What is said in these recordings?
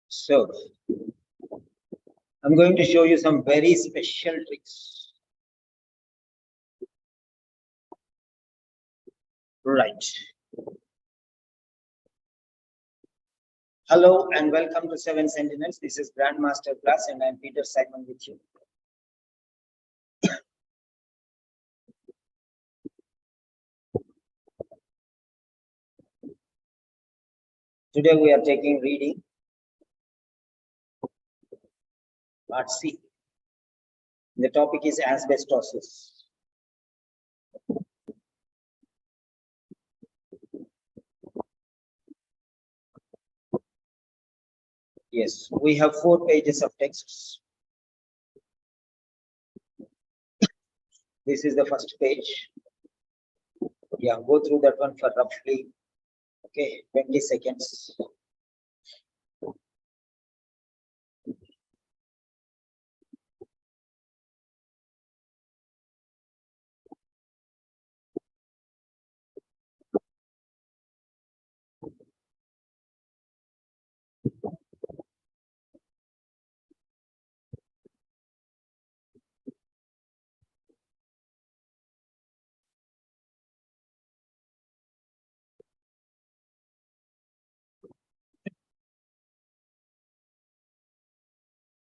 So I'm going to show you some very special tricks. Right. Hello and welcome to Seven Sentinels. This is Grandmaster Class and I'm Peter Simon with you. Today we are taking reading part C. The topic is asbestosis. Yes, we have 4 pages of texts. This is the first page. Yeah, go through that one for roughly 20 seconds.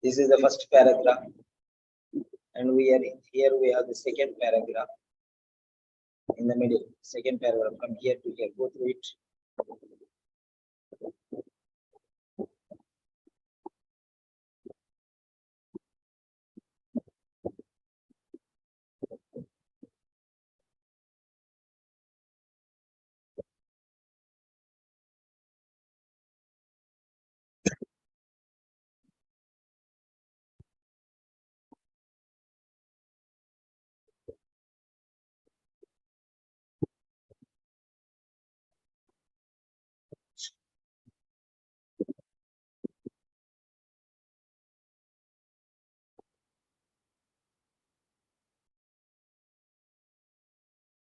This is the first paragraph, and we have the second paragraph in the middle. Second paragraph from here to here. Go through it.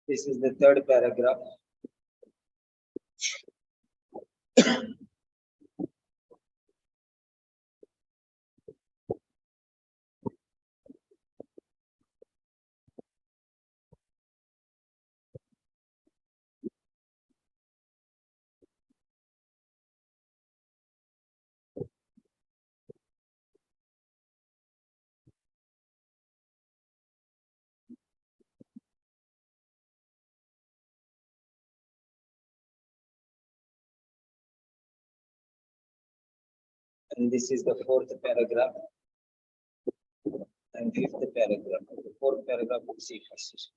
This is the third paragraph. And this is the fourth paragraph and fifth paragraph. The fourth paragraph we'll see first.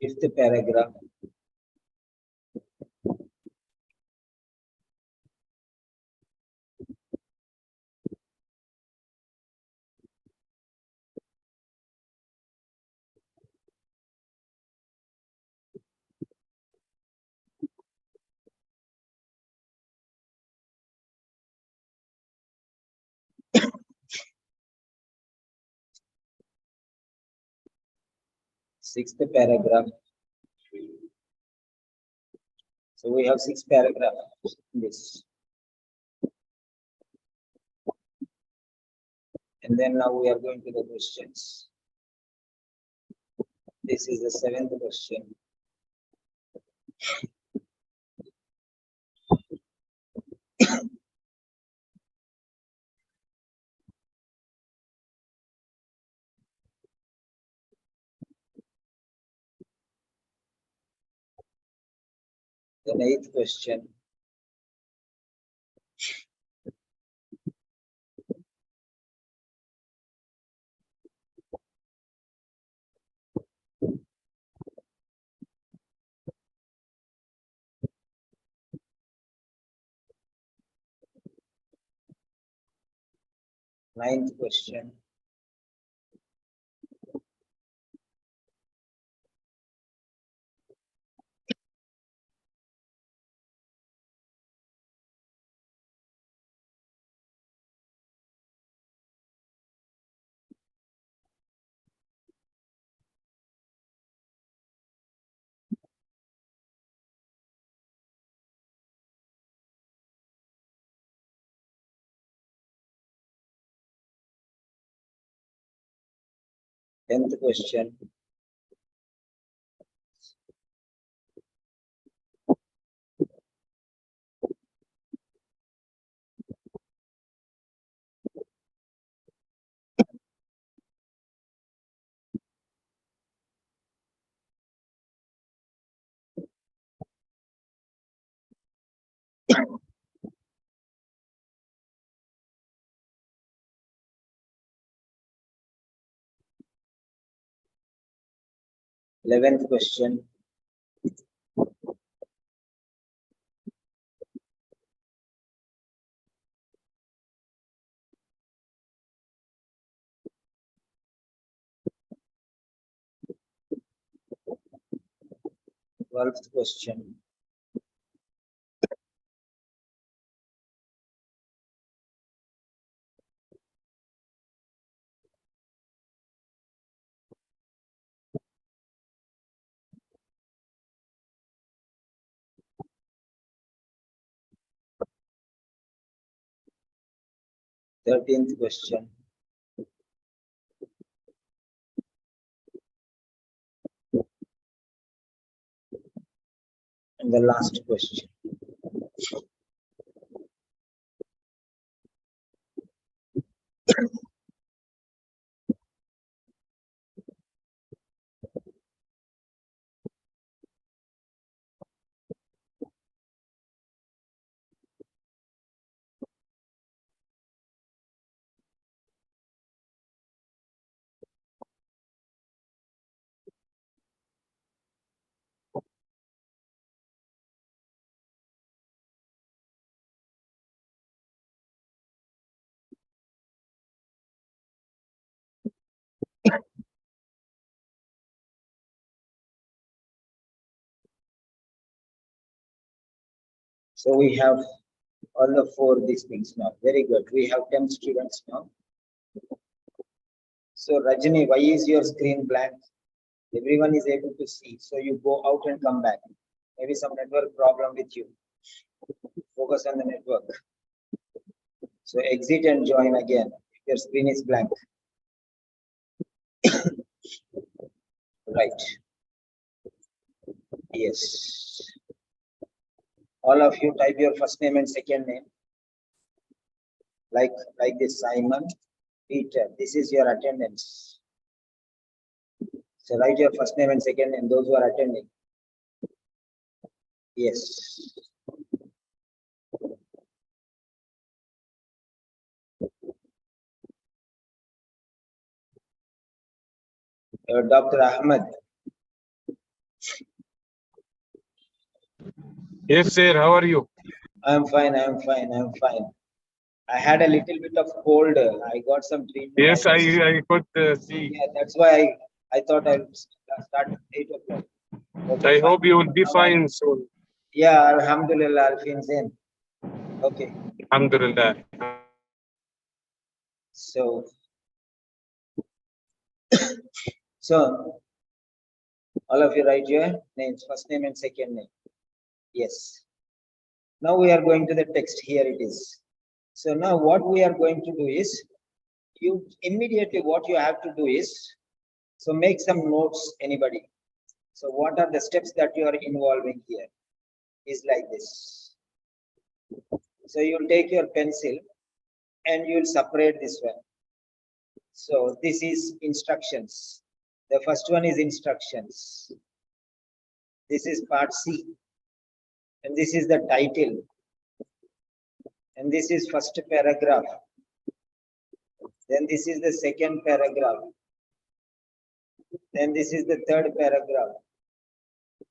Fifth paragraph. Sixth paragraph. So we have 6 paragraphs in this. And then now we are going to the questions. This is the 7th question. The 8th question. Ninth question. Tenth question. Eleventh question. Twelfth question. Thirteenth question. And the last question. So we have all the four these things now. Very good. We have 10 students now. So Rajini, why is your screen blank? Everyone is able to see. So you go out and come back. Maybe some network problem with you. Focus on the network. So exit and join again. Your screen is blank. Right. Yes. All of you type your first name and second name. Like this, Simon, Peter. This is your attendance. So write your first name and second name, those who are attending. Yes. Dr. Ahmed. Yes, sir. How are you? I'm fine. I had a little bit of cold. I got some treatment. Yes, I could see. Yeah, that's why I thought I would start at 8 o'clock. Okay, I hope you will be fine soon. Yeah, Alhamdulillah, I'll feel same. Okay. Alhamdulillah. So, all of you write your names, first name and second name. Yes. Now we are going to the text. Here it is. So now what we are going to do is, you immediately what you have to do is, so make some notes, anybody. So what are the steps that you are involving here? Is like this. So you'll take your pencil and you'll separate this one. So this is instructions. The first one is instructions. This is part C. And this is the title. And this is first paragraph. Then this is the second paragraph. Then this is the third paragraph.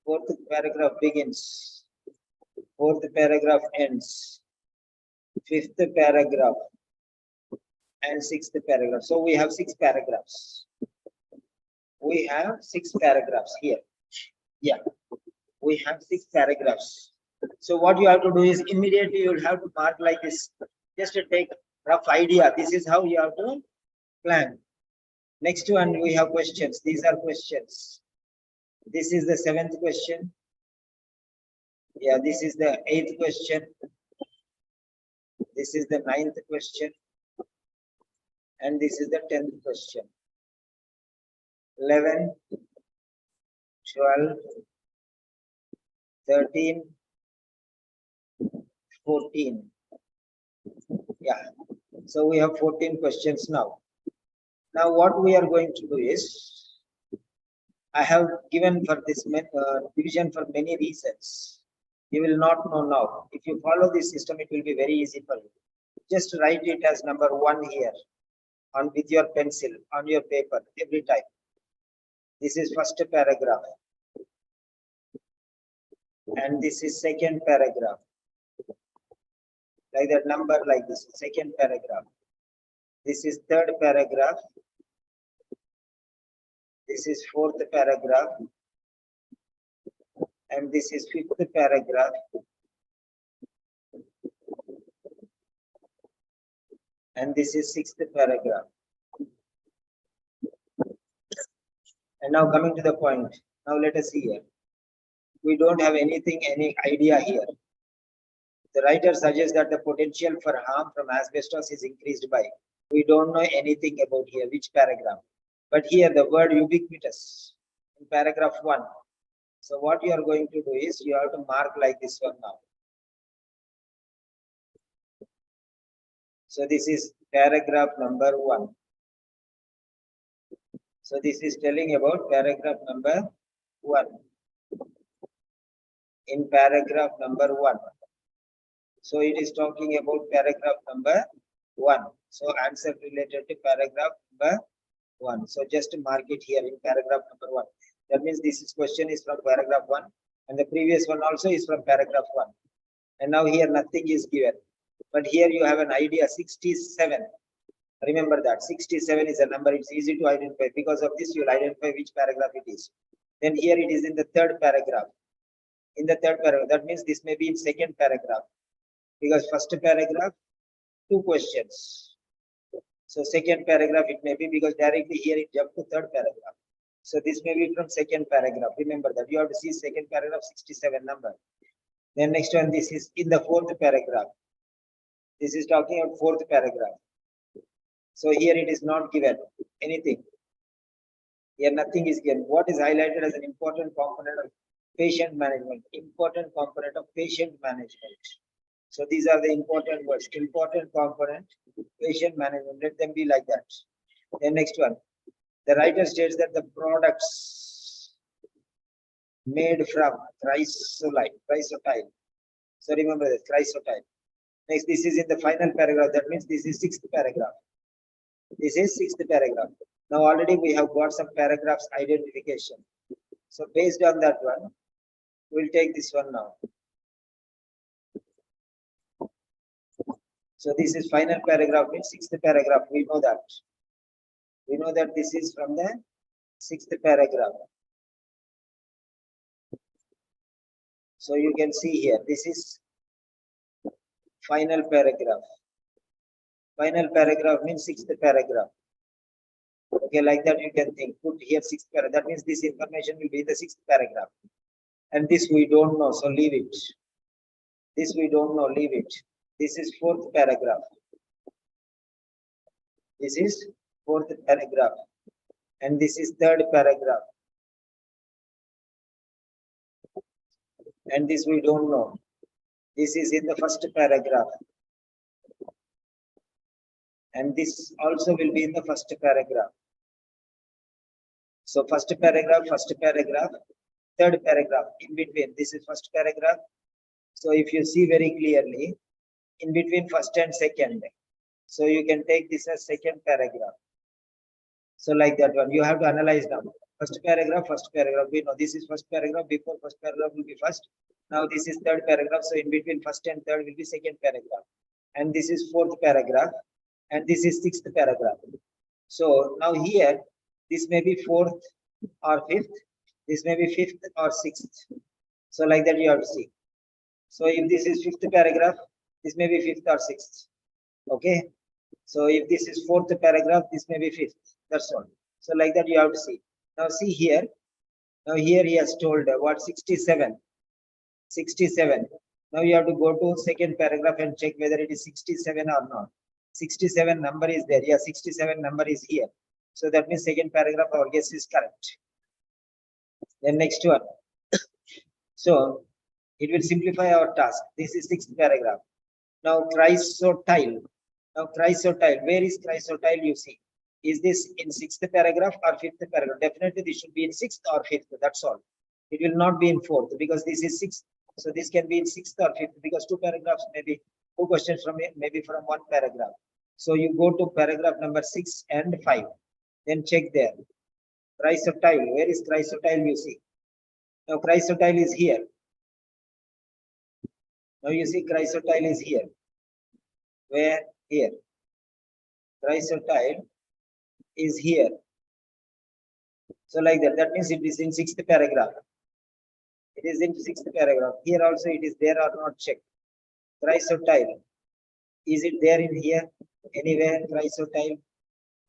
Fourth paragraph begins. Fourth paragraph ends. Fifth paragraph. and sixth paragraph. So we have 6 paragraphs. We have 6 paragraphs here. Yeah, we have 6 paragraphs. So what you have to do is immediately you will have to mark like this. Just to take rough idea. This is how you have to plan. Next one, we have questions. These are questions. This is the 7th question. Yeah, this is the 8th question. This is the 9th question. And this is the 10th question. 11, 12, 13, 14. Yeah, so we have 14 questions now. Now what we are going to do is, I have given for this division for many reasons. You will not know now. If you follow this system, it will be very easy for you. Just write it as number 1 here on with your pencil on your paper every time. This is first paragraph. And this is second paragraph. Like that number like this, second paragraph. This is third paragraph. This is fourth paragraph. And this is fifth paragraph. And this is sixth paragraph. And now coming to the point. Now let us see here. We don't have anything, any idea here. The writer suggests that the potential for harm from asbestos is increased by. We don't know anything about here, which paragraph. But here the word ubiquitous in paragraph 1. So what you are going to do is you have to mark like this one now. So this is paragraph number 1. So this is telling about paragraph number 1. In paragraph number 1. So it is talking about paragraph number 1. So answer related to paragraph number 1. So just mark it here in paragraph number 1. That means this question is from paragraph 1 and the previous one also is from paragraph 1. And now here nothing is given. But here you have an idea 67. Remember that 67 is a number. It's easy to identify. Because of this, you will identify which paragraph it is. Then here it is in the third paragraph. In the third paragraph, that means this may be in second paragraph. Because first paragraph, 2 questions. So second paragraph it may be, because directly here it jumped to third paragraph. So this may be from second paragraph. Remember that you have to see second paragraph 67 number. Then next one, this is in the fourth paragraph. This is talking about fourth paragraph. So here it is not given anything. Here nothing is given. What is highlighted as an important component of patient management? Important component of patient management. So these are the important words. Important component, patient management. Let them be like that. Then next one. The writer states that the products made from chrysotile. So remember this, chrysotile. Next, this is in the final paragraph. That means this is 6th paragraph. This is 6th paragraph. Now already we have got some paragraphs identification. So based on that one, we'll take this one now. So this is final paragraph, means 6th paragraph. We know that. We know that this is from the 6th paragraph. So you can see here, this is final paragraph. Final paragraph means 6th paragraph. Okay, like that you can think. Put here 6th paragraph. That means this information will be in the 6th paragraph. And this we don't know, so leave it. This we don't know, leave it. This is 4th paragraph. This is 4th paragraph. And this is 3rd paragraph. And this we don't know. This is in the 1st paragraph. And this also will be in the 1st paragraph. So 1st paragraph, 3rd paragraph, in between. This is 1st paragraph. So if you see very clearly, in between 1st and 2nd. So you can take this as 2nd paragraph. So like that one, you have to analyze now. 1st paragraph, we know this is 1st paragraph, before 1st paragraph will be 1st. Now this is 3rd paragraph, so in between 1st and 3rd will be 2nd paragraph. And this is 4th paragraph. and this is sixth paragraph. So now here, this may be fourth or fifth, this may be fifth or sixth. So like that you have to see. So if this is fifth paragraph, this may be fifth or sixth. Okay. So if this is fourth paragraph, this may be fifth. That's all. So like that you have to see. Now see here. Now here he has told what 67. 67. Now you have to go to second paragraph and check whether it is 67 or not. 67 number is there. Yeah, 67 number is here. So that means second paragraph our guess is correct. Then next one. So it will simplify our task. This is sixth paragraph. Now chrysotile. Now chrysotile. Where is chrysotile? You see. Is this in sixth paragraph or fifth paragraph? Definitely this should be in sixth or fifth. That's all. It will not be in fourth because this is sixth. So this can be in sixth or fifth because two paragraphs maybe two questions from maybe from one paragraph. So you go to paragraph number 6 and 5. Then check there. Chrysotile. Where is chrysotile? You see. Now chrysotile is here. Now you see chrysotile is here. Where? Here. Chrysotile is here. So like that. That means it is in sixth paragraph. It is in sixth paragraph. Here also it is there or not, check. Chrysotile. Is it there in here? Anywhere chrysotile?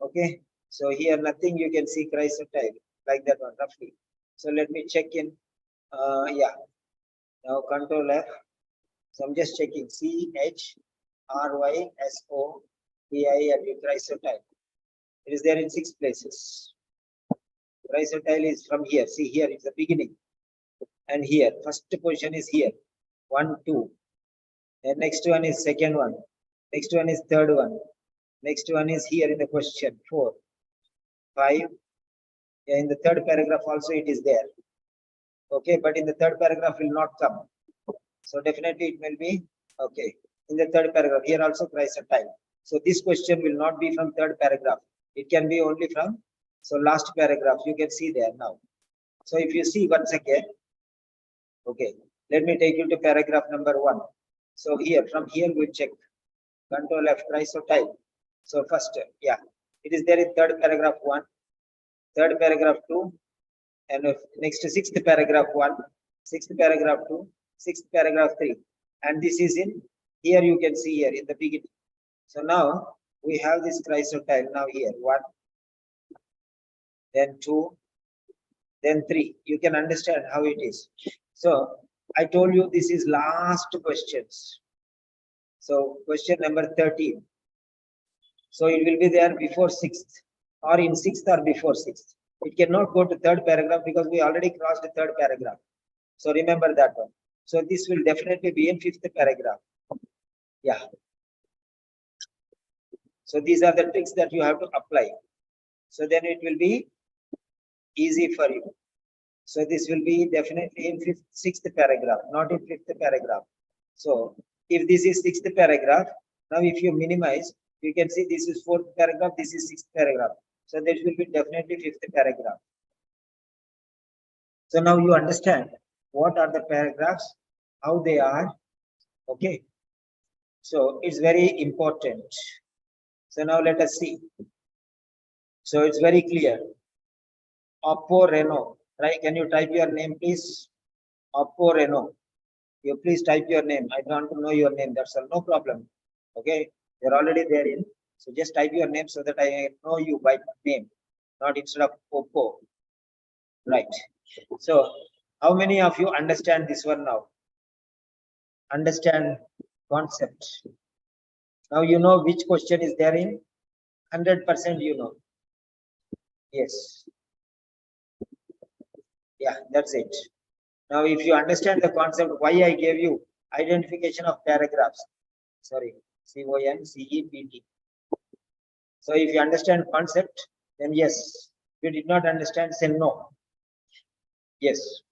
Okay. So here nothing you can see chrysotile like that one roughly. So let me check in. Yeah. Now control F. So I'm just checking CHRYSOTILE chrysotile. It is there in 6 places. Chrysotile is from here. See here is the beginning. And here, first position is here. 1, 2. And next one is second one. Next one is third one. Next one is here in the question. 4, 5. Yeah, in the third paragraph also it is there. Okay, but in the third paragraph will not come. So definitely it will be okay. In the third paragraph, here also chrysotile. So this question will not be from third paragraph. It can be only from so last paragraph. You can see there now. So if you see once again, okay, let me take you to paragraph number 1. So here, from here we check. Control F, chrysotile. So first, yeah, it is there in third paragraph 1, third paragraph 2, and next sixth paragraph 1, sixth paragraph 2, sixth paragraph 3. And this is in here you can see here in the beginning. So now we have this chrysotile now here 1, then 2, then 3. You can understand how it is. So I told you this is last questions. So question number 13. So it will be there before 6th or in 6th or before 6th. It cannot go to third paragraph because we already crossed the third paragraph. So remember that one. So this will definitely be in 5th paragraph. Yeah. So these are the tricks that you have to apply. So then it will be easy for you. So this will be definitely in 5th, 6th paragraph, not in 5th paragraph. So if this is 6th paragraph, now if you minimize, you can see this is 4th paragraph, this is 6th paragraph. So this will be definitely 5th paragraph. So now you understand what are the paragraphs, how they are. Okay. So it's very important. So now let us see. So it's very clear. Oppo Renault. Right? Can you type your name, please? Oppo Renault. You please type your name. I want to know your name. That's all. No problem. Okay. You're already there in. So just type your name so that I know you by name, not instead of Oppo. Right. So how many of you understand this one now? Understand concept. Now you know which question is there in 100% you know. Yes. Yeah, that's it. Now if you understand the concept, why I gave you identification of paragraphs. Sorry, CONCEPT. So if you understand concept, then yes. If you did not understand, say no. Yes.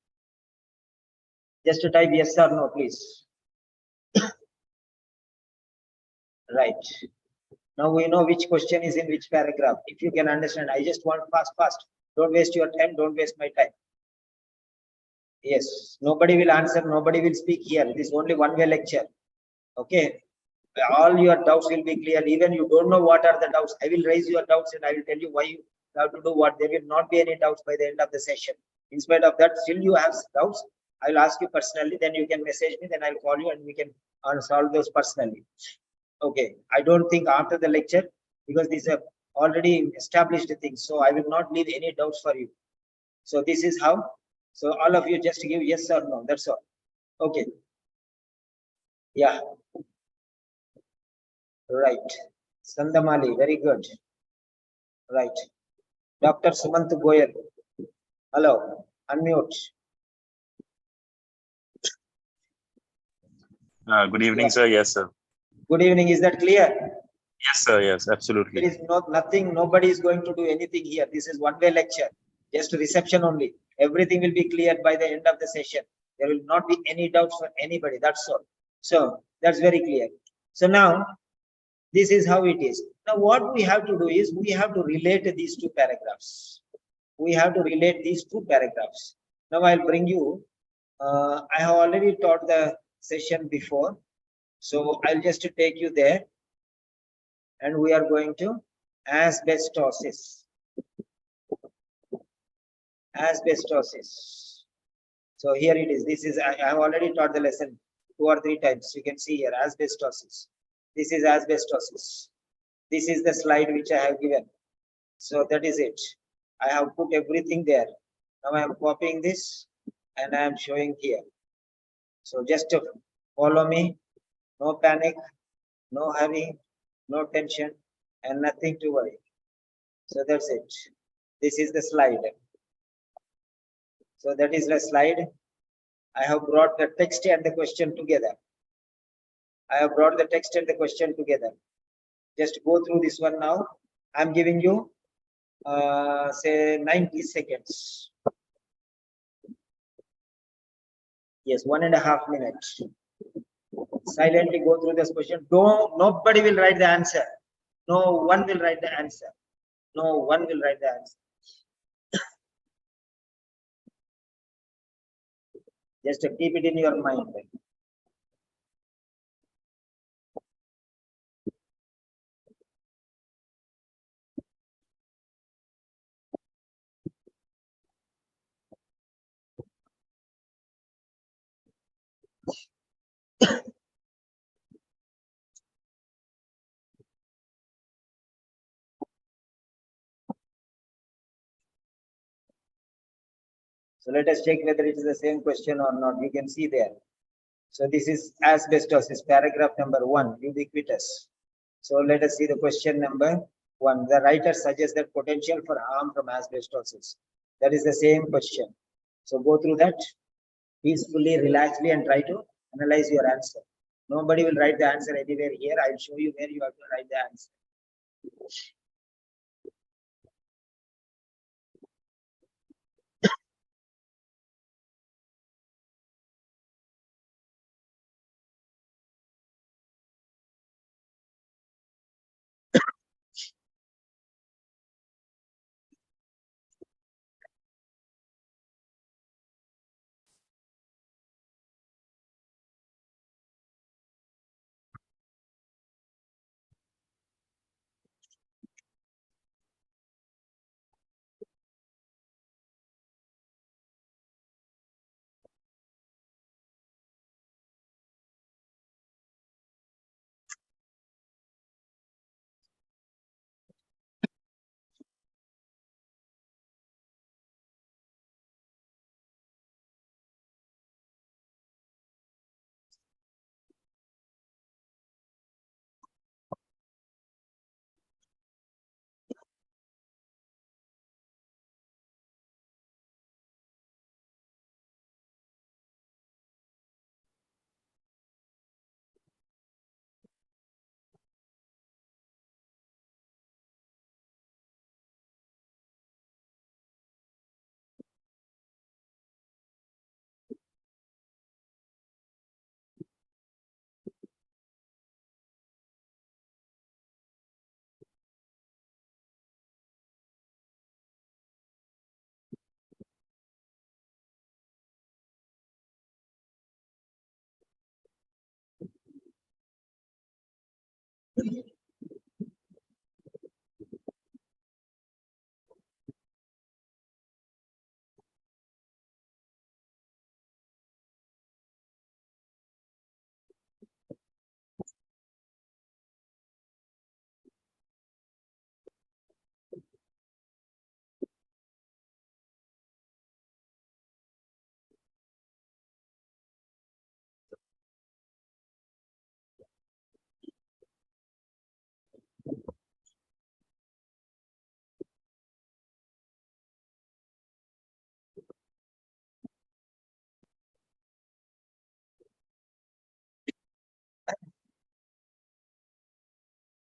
Just to type yes or no, please. Right. Now we know which question is in which paragraph. If you can understand, I just want fast. Don't waste your time. Don't waste my time. Yes. Nobody will answer. Nobody will speak here. It is only one-way lecture. Okay. All your doubts will be clear. Even you don't know what are the doubts, I will raise your doubts and I will tell you why you have to do what. There will not be any doubts by the end of the session. In spite of that, still you have doubts, I will ask you personally, then you can message me, then I'll call you and we can solve those personally. Okay, I don't think after the lecture, because these are already established things, so I will not leave any doubts for you. So this is how. So all of you just give yes or no, that's all. Okay. Yeah. Right. Sandamali, very good. Right. Dr. Sumant Goyal. Hello. Unmute. Good evening, Yes. sir. Yes, sir. Good evening. Is that clear? Yes, sir. Yes, absolutely. There is nothing, nobody is going to do anything here. This is one-way lecture, just reception only. Everything will be cleared by the end of the session. There will not be any doubts for anybody. That's all. So that's very clear. So now, this is how it is. Now, what we have to do is we have to relate these two paragraphs. We have to relate these two paragraphs. Now, I'll bring you. I have already taught the session before, so I'll just take you there. And we are going to asbestosis. Asbestosis. So here it is. This is, I have already taught the lesson 2 or 3 times. You can see here asbestosis. This is asbestosis. This is the slide which I have given. So that is it. I have put everything there. Now I am copying this and I am showing here. So just follow me. No panic, no hurry, no tension, and nothing to worry. So that's it. This is the slide. So that is the slide. I have brought the text and the question together. I have brought the text and the question together. Just go through this one now. I'm giving you say 90 seconds. Yes, 1.5 minutes. Silently go through this question. Nobody will write the answer. No one will write the answer. No one will write the answer. Just keep it in your mind. So let us check whether it is the same question or not. You can see there. So this is asbestosis, paragraph number 1, ubiquitous. So let us see the question number 1. The writer suggests that potential for harm from asbestosis. That is the same question. So go through that peacefully, relaxedly, and try to analyze your answer. Nobody will write the answer anywhere here. I'll show you where you have to write the answer.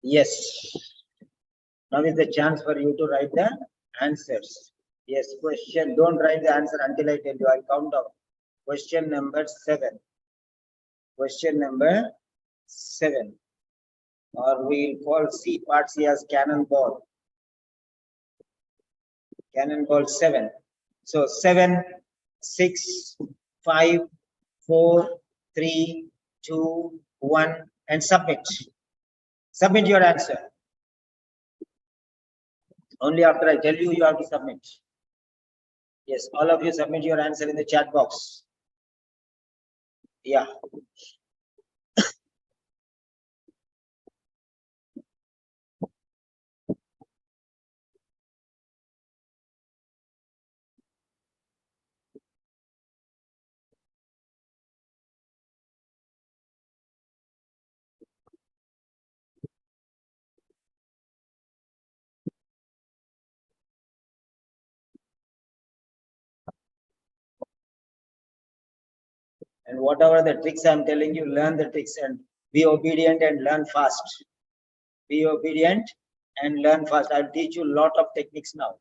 Yes. Now is the chance for you to write the answers. Yes, question. Don't write the answer until I tell you. I'll count down. Question number 7. Question number 7. Or we'll call C part C as cannonball. Cannonball 7. So 7, 6, 5, 4, 3, 2, 1, and submit. Submit your answer. Only after I tell you, you have to submit. Yes, all of you submit your answer in the chat box. Yeah. And whatever the tricks I'm telling you, learn the tricks and be obedient and learn fast. Be obedient and learn fast. I'll teach you a lot of techniques now.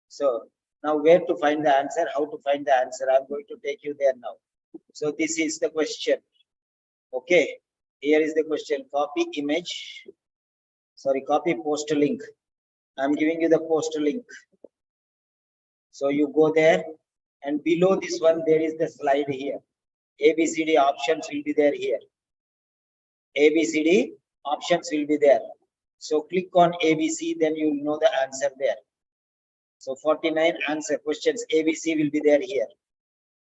So now where to find the answer, how to find the answer, I'm going to take you there now. So this is the question. Okay, here is the question. Copy image. Sorry, copy post link. I'm giving you the post link. So you go there and below this one, there is the slide here. ABCD options will be there here. ABCD options will be there. So click on ABC, then you will know the answer there. So 49 answer questions ABC will be there here.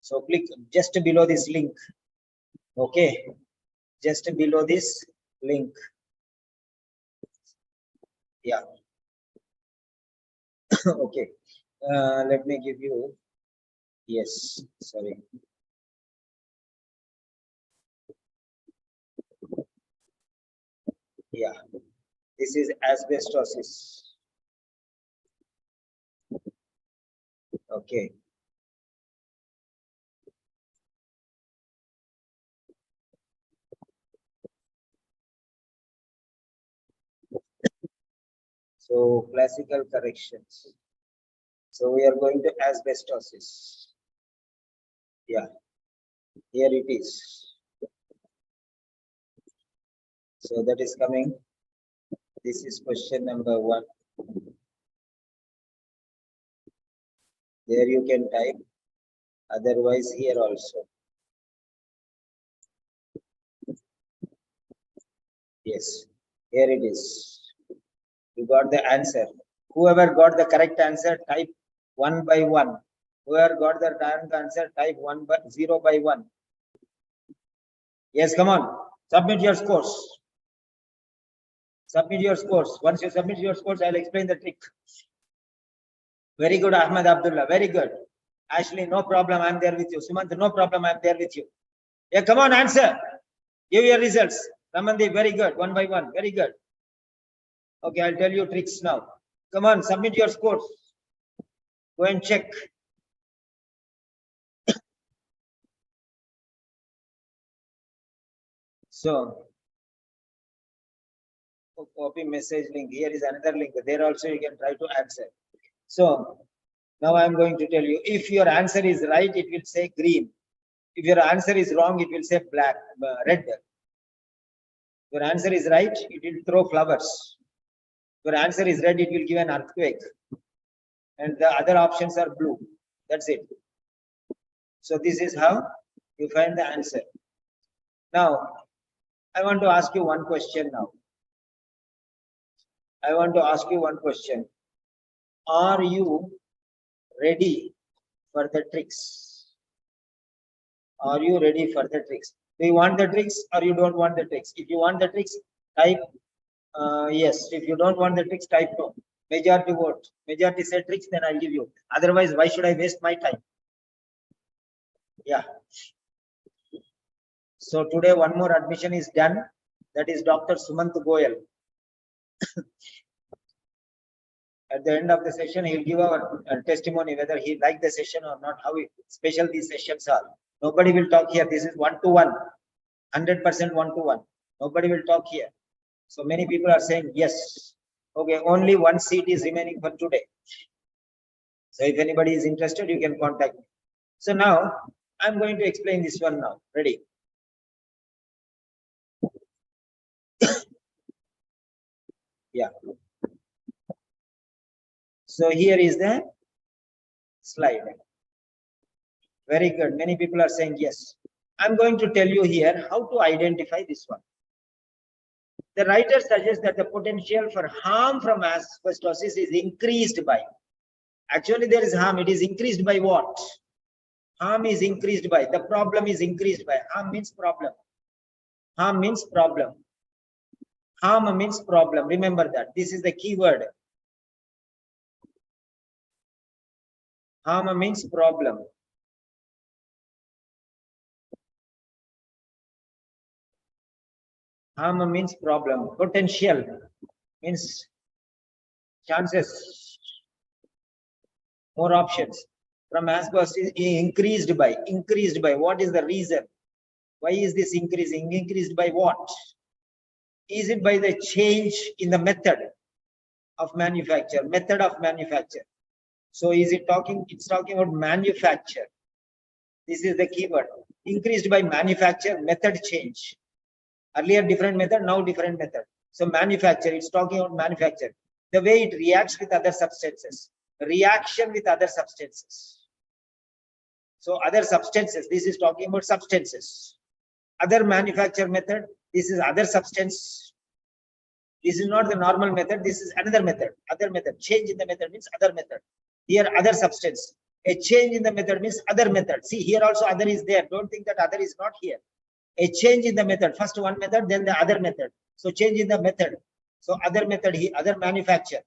So click just below this link. Okay, just below this link. Yeah. Okay. Let me give you. Yes. Sorry. Yeah. This is asbestosis. Okay. So classical corrections. So we are going to asbestosis. Yeah. Here it is. So that is coming. This is question number 1. There you can type. Otherwise here also. Yes. Here it is. You got the answer. Whoever got the correct answer, type 1 by 1. Whoever got the correct answer, type 0 by 1. Yes, come on. Submit your scores. Submit your scores. Once you submit your scores, I'll explain the trick. Very good, Ahmed Abdullah. Very good. Ashley, no problem. I'm there with you. Sumant, no problem. I'm there with you. Yeah, come on, answer. Give your results. Ramandeep, very good. 1 by 1. Very good. Okay, I'll tell you tricks now. Come on, submit your scores. Go and check. So, copy message link. Here is another link. There also you can try to answer. So, now I'm going to tell you, if your answer is right, it will say green. If your answer is wrong, it will say black, red. Your answer is right, it will throw flowers. Your answer is red, it will give an earthquake. And the other options are blue. That's it. So this is how you find the answer. Now, I want to ask you one question now. I want to ask you one question. Are you ready for the tricks? Are you ready for the tricks? Do you want the tricks or you don't want the tricks? If you want the tricks, type yes. If you don't want the tricks, type no. Majority vote. Majority say tricks, then I'll give you. Otherwise, why should I waste my time? Yeah. So today one more admission is done. That is Dr. Sumant Goyal. At the end of the session, he'll give our testimony whether he liked the session or not, how special these sessions are. Nobody will talk here. This is 1-to-1, 100% 1-to-1. Nobody will talk here. So many people are saying yes. Okay, only one seat is remaining for today. So if anybody is interested, you can contact me. So now I'm going to explain this one now. Ready? Yeah. So here is the slide. Very good. Many people are saying yes. I'm going to tell you here how to identify this one. The writer suggests that the potential for harm from asbestosis is increased by. Actually, there is harm. It is increased by what? Harm is increased by. The problem is increased by. Harm means problem. Harm means problem. Harm means problem. Remember that. This is the key word. Harm means problem. Harm means problem. Potential means chances. More options. From asbestos is increased by. Increased by. What is the reason? Why is this increasing? Increased by what? Is it by the change in the method of manufacture? Method of manufacture. So is it talking? It's talking about manufacture. This is the keyword. Increased by manufacture, method change. Earlier different method, now different method. So manufacture, it's talking about manufacture. The way it reacts with other substances. Reaction with other substances. So other substances, this is talking about substances. Other manufacture method, this is other substance. This is not the normal method, this is another method. Other method. Change in the method means other method. Here other substance. A change in the method means other method. See, here also other is there. Don't think that other is not here. A change in the method. First one method, then the other method. So change in the method. So other method here, other manufacture.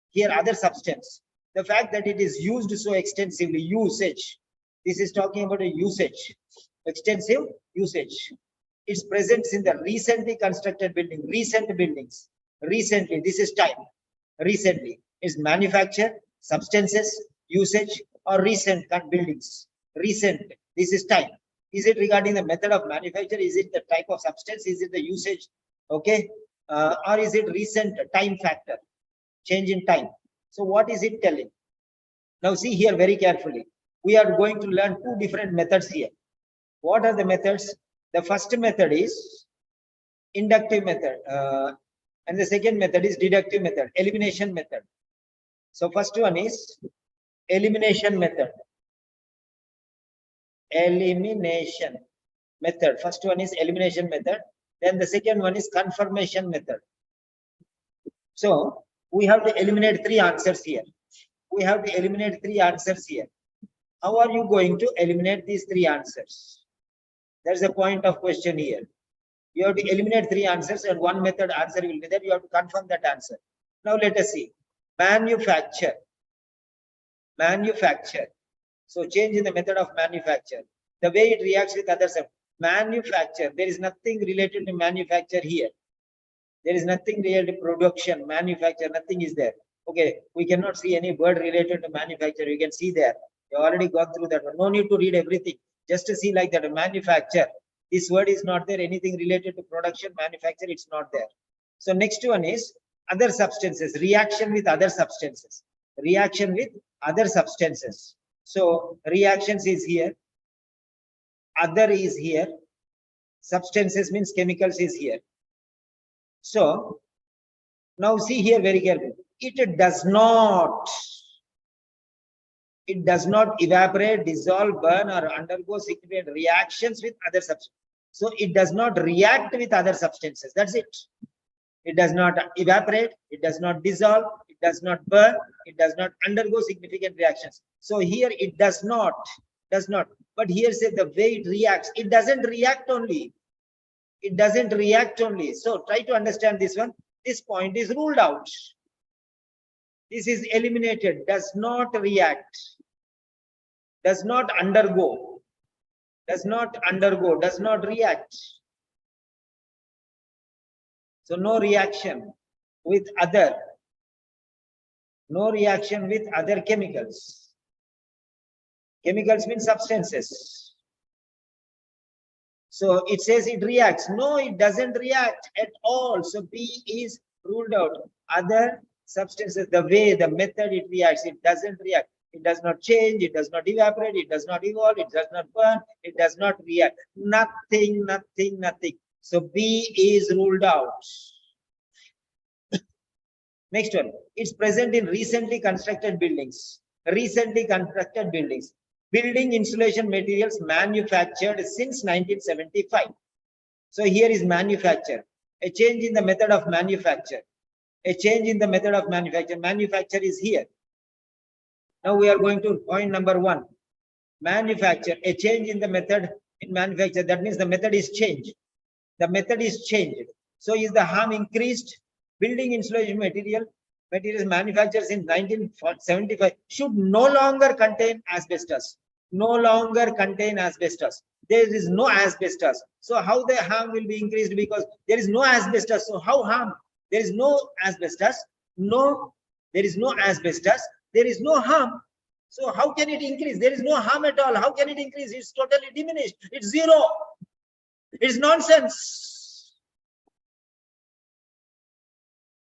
Here other substance. The fact that it is used so extensively, usage. This is talking about a usage. Extensive usage. Its presence in the recently constructed building, recent buildings. Recently, this is time. Recently is manufacture, substances, usage, or recent buildings. Recent, this is time. Is it regarding the method of manufacture? Is it the type of substance? Is it the usage? Okay. Or is it recent time factor? Change in time. So what is it telling? Now see here very carefully. We are going to learn two different methods here. What are the methods? The first method is inductive method. And the second method is deductive method, elimination method. So first one is elimination method. Elimination method. First one is elimination method. Then the second one is confirmation method. So we have to eliminate three answers here. We have to eliminate three answers here. How are you going to eliminate these three answers? There's a point of question here. You have to eliminate three answers and one method answer will be there. You have to confirm that answer. Now let us see. Manufacture. Manufacture. So change in the method of manufacture. The way it reacts with others. Manufacture. There is nothing related to manufacture here. There is nothing related to production, manufacture, nothing is there. Okay, we cannot see any word related to manufacture. You can see there. You already gone through that one. No need to read everything. Just to see like that, manufacture. This word is not there. Anything related to production, manufacture, it's not there. So next one is other substances, reaction with other substances. Reaction with other substances. So reactions is here. Other is here. Substances means chemicals is here. So now see here very carefully. It does not evaporate, dissolve, burn, or undergo significant reactions with other substances. So it does not react with other substances. That's it. It does not evaporate, it does not dissolve, it does not burn, it does not undergo significant reactions. So here it does not. But here say the way it reacts, it doesn't react only. It doesn't react only. So try to understand this one. This point is ruled out. This is eliminated, does not react, does not undergo, does not react. So no reaction with other chemicals. Chemicals mean substances. So it says it reacts. No, it doesn't react at all. So B is ruled out. Other substances, the way, the method it reacts, it doesn't react. It does not change, it does not evaporate, it does not evolve, it does not burn, it does not react. Nothing. So B is ruled out. Next one, it's present in recently constructed buildings. Building insulation materials manufactured since 1975. So here is manufacture, a change in the method of manufacture. Manufacture is here. Now we are going to point number 1. Manufacture, a change in the method in manufacture. That means the method is changed. So is the harm increased? Building insulation materials manufactured in 1975 should no longer contain asbestos. There is no asbestos. So how the harm will be increased? Because there is no asbestos. So how harm? There is no asbestos. There is no harm. So how can it increase? There is no harm at all. How can it increase? It's totally diminished. It's zero. It's nonsense.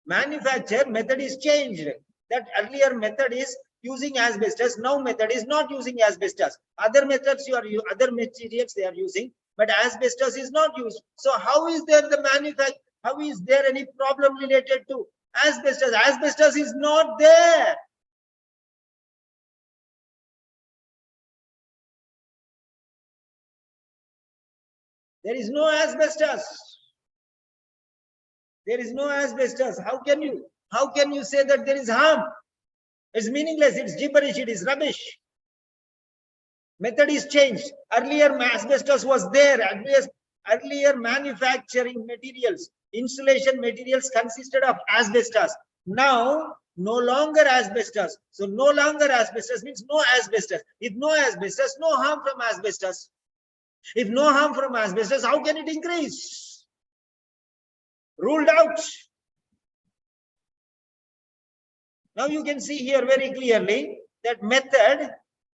Manufacture method is changed. That earlier method is using asbestos. Now method is not using asbestos. Other methods other materials they are using, but asbestos is not used. So how is there how is there any problem related to asbestos? Asbestos is not there. There is no asbestos. How can you say that there is harm? It's meaningless. It's gibberish. It is rubbish. Method is changed. Earlier asbestos was there. Earlier manufacturing materials, insulation materials consisted of asbestos. Now no longer asbestos. So no longer asbestos means no asbestos. If no asbestos, no harm from asbestos. If no harm from asbestos, how can it increase? Ruled out. Now you can see here very clearly that method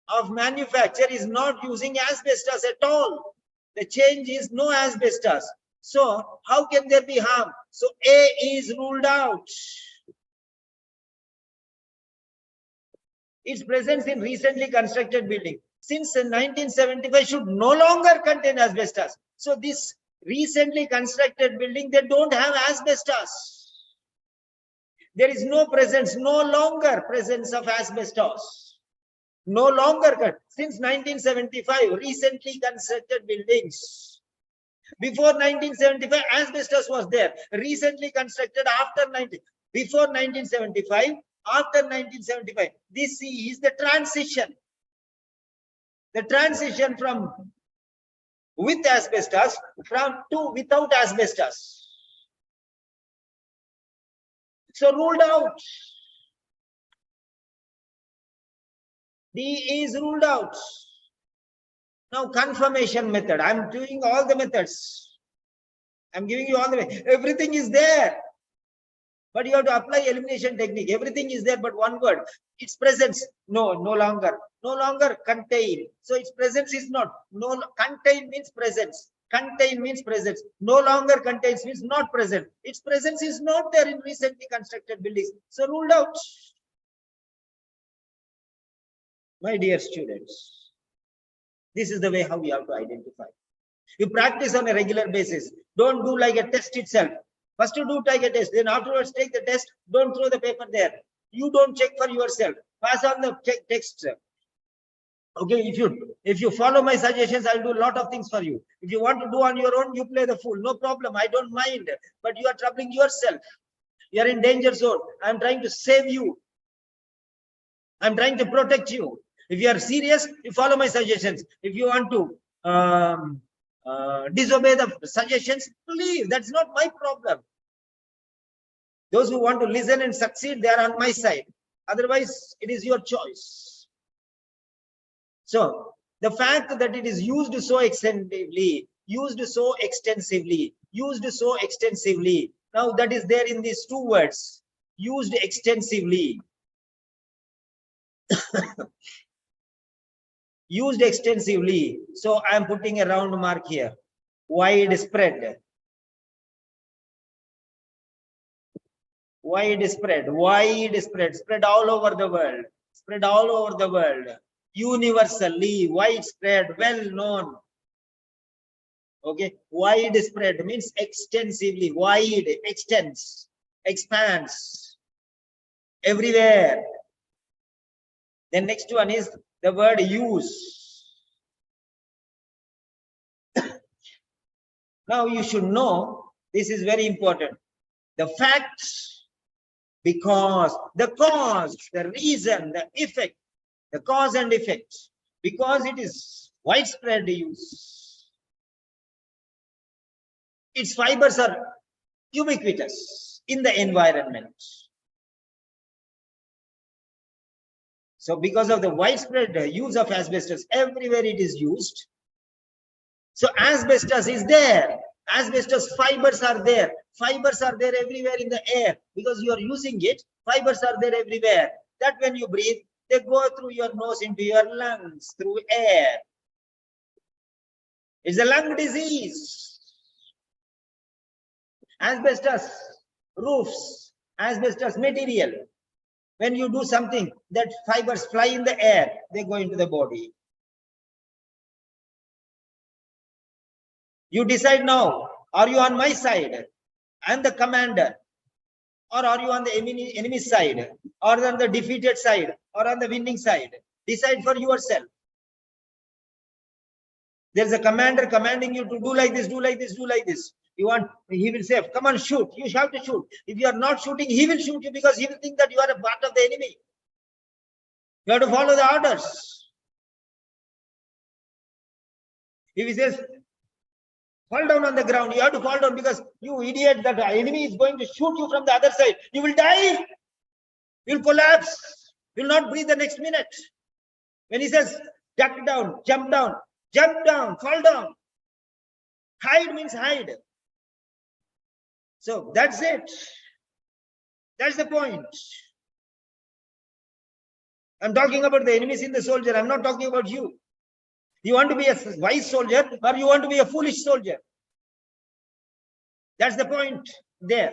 of manufacture is not using asbestos at all. The change is no asbestos. So how can there be harm? So A is ruled out. Its presence in recently constructed building since 1975 should no longer contain asbestos. So this recently constructed building, they don't have asbestos. There is no longer presence of asbestos. No longer, since 1975, recently constructed buildings. Before 1975, asbestos was there. Recently constructed before 1975, after 1975. This is the transition. The transition from with asbestos to without asbestos. So ruled out. D is ruled out. Now confirmation method. I'm doing all the methods. I'm giving you all the way. Everything is there. But you have to apply elimination technique. Everything is there, but one word. Its presence. No longer. No longer contain. So its presence is not. Contain means presence. Contain means presence. No longer contains means not present. Its presence is not there in recently constructed buildings. So ruled out. My dear students, this is the way how we have to identify. You practice on a regular basis. Don't do like a test itself. First you do take a test, then afterwards take the test. Don't throw the paper there. You don't check for yourself. Pass on the text. Okay, if you follow my suggestions, I'll do a lot of things for you. If you want to do on your own, you play the fool. No problem. I don't mind. But you are troubling yourself. You are in danger zone. I'm trying to save you. I'm trying to protect you. If you are serious, you follow my suggestions. If you want to disobey the suggestions, leave. That's not my problem. Those who want to listen and succeed, they are on my side. Otherwise, it is your choice. So, the fact that it is used so extensively, now that is there in these two words, used extensively. Used extensively. So I am putting a round mark here. Widespread. Widespread. Widespread. Spread all over the world. Spread all over the world. Universally. Widespread. Well known. Okay. Widespread means extensively. Wide. Extends. Expands. Everywhere. The next one is the word use. Now you should know, this is very important. The fact, because, the cause, the reason, the effect, the cause and effect, because it is widespread use. Its fibers are ubiquitous in the environment. So because of the widespread use of asbestos, everywhere it is used. So asbestos is there. Asbestos fibers are there. Fibers are there everywhere in the air because you are using it. Fibers are there everywhere. That when you breathe, they go through your nose into your lungs through air. It's a lung disease. Asbestos roofs, asbestos material. When you do something, that fibers fly in the air, they go into the body. You decide now, are you on my side? I'm the commander. Or are you on the enemy side? Or on the defeated side? Or on the winning side? Decide for yourself. There's a commander commanding you to do like this, do like this, do like this. You want, he will say, come on, shoot. You have to shoot. If you are not shooting, he will shoot you because he will think that you are a part of the enemy. You have to follow the orders. If he says, fall down on the ground, you have to fall down because you idiot, that enemy is going to shoot you from the other side. You will die. You will collapse. You will not breathe the next minute. When he says, duck down, jump down, fall down. Hide means hide. So that's it. That's the point. I'm talking about the enemies in the soldier. I'm not talking about you. You want to be a wise soldier or you want to be a foolish soldier? That's the point there.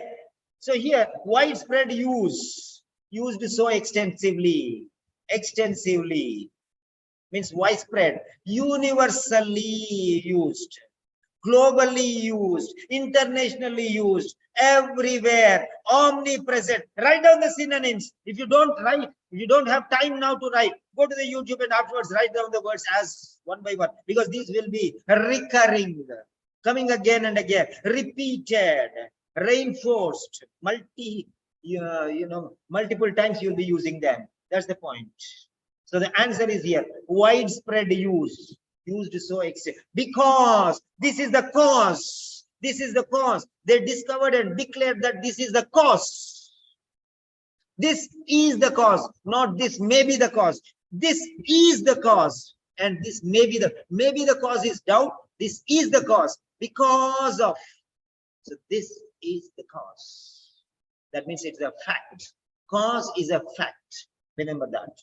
So here, widespread use, used so extensively, means widespread, universally used, globally used, internationally used, everywhere, omnipresent. Write down the synonyms. If you don't write, if you don't have time now to write, go to the YouTube and afterwards write down the words as one by one, because these will be recurring, coming again and again, repeated, reinforced, multiple times you'll be using them. That's the point. So the answer is here, widespread use, used so extent, because this is the cause. This is the cause. They discovered and declared that this is the cause. This is the cause, not this may be the cause. This is the cause, and this may be the cause is doubt. This is the cause because of. So this is the cause. That means it's a fact. Cause is a fact. Remember that.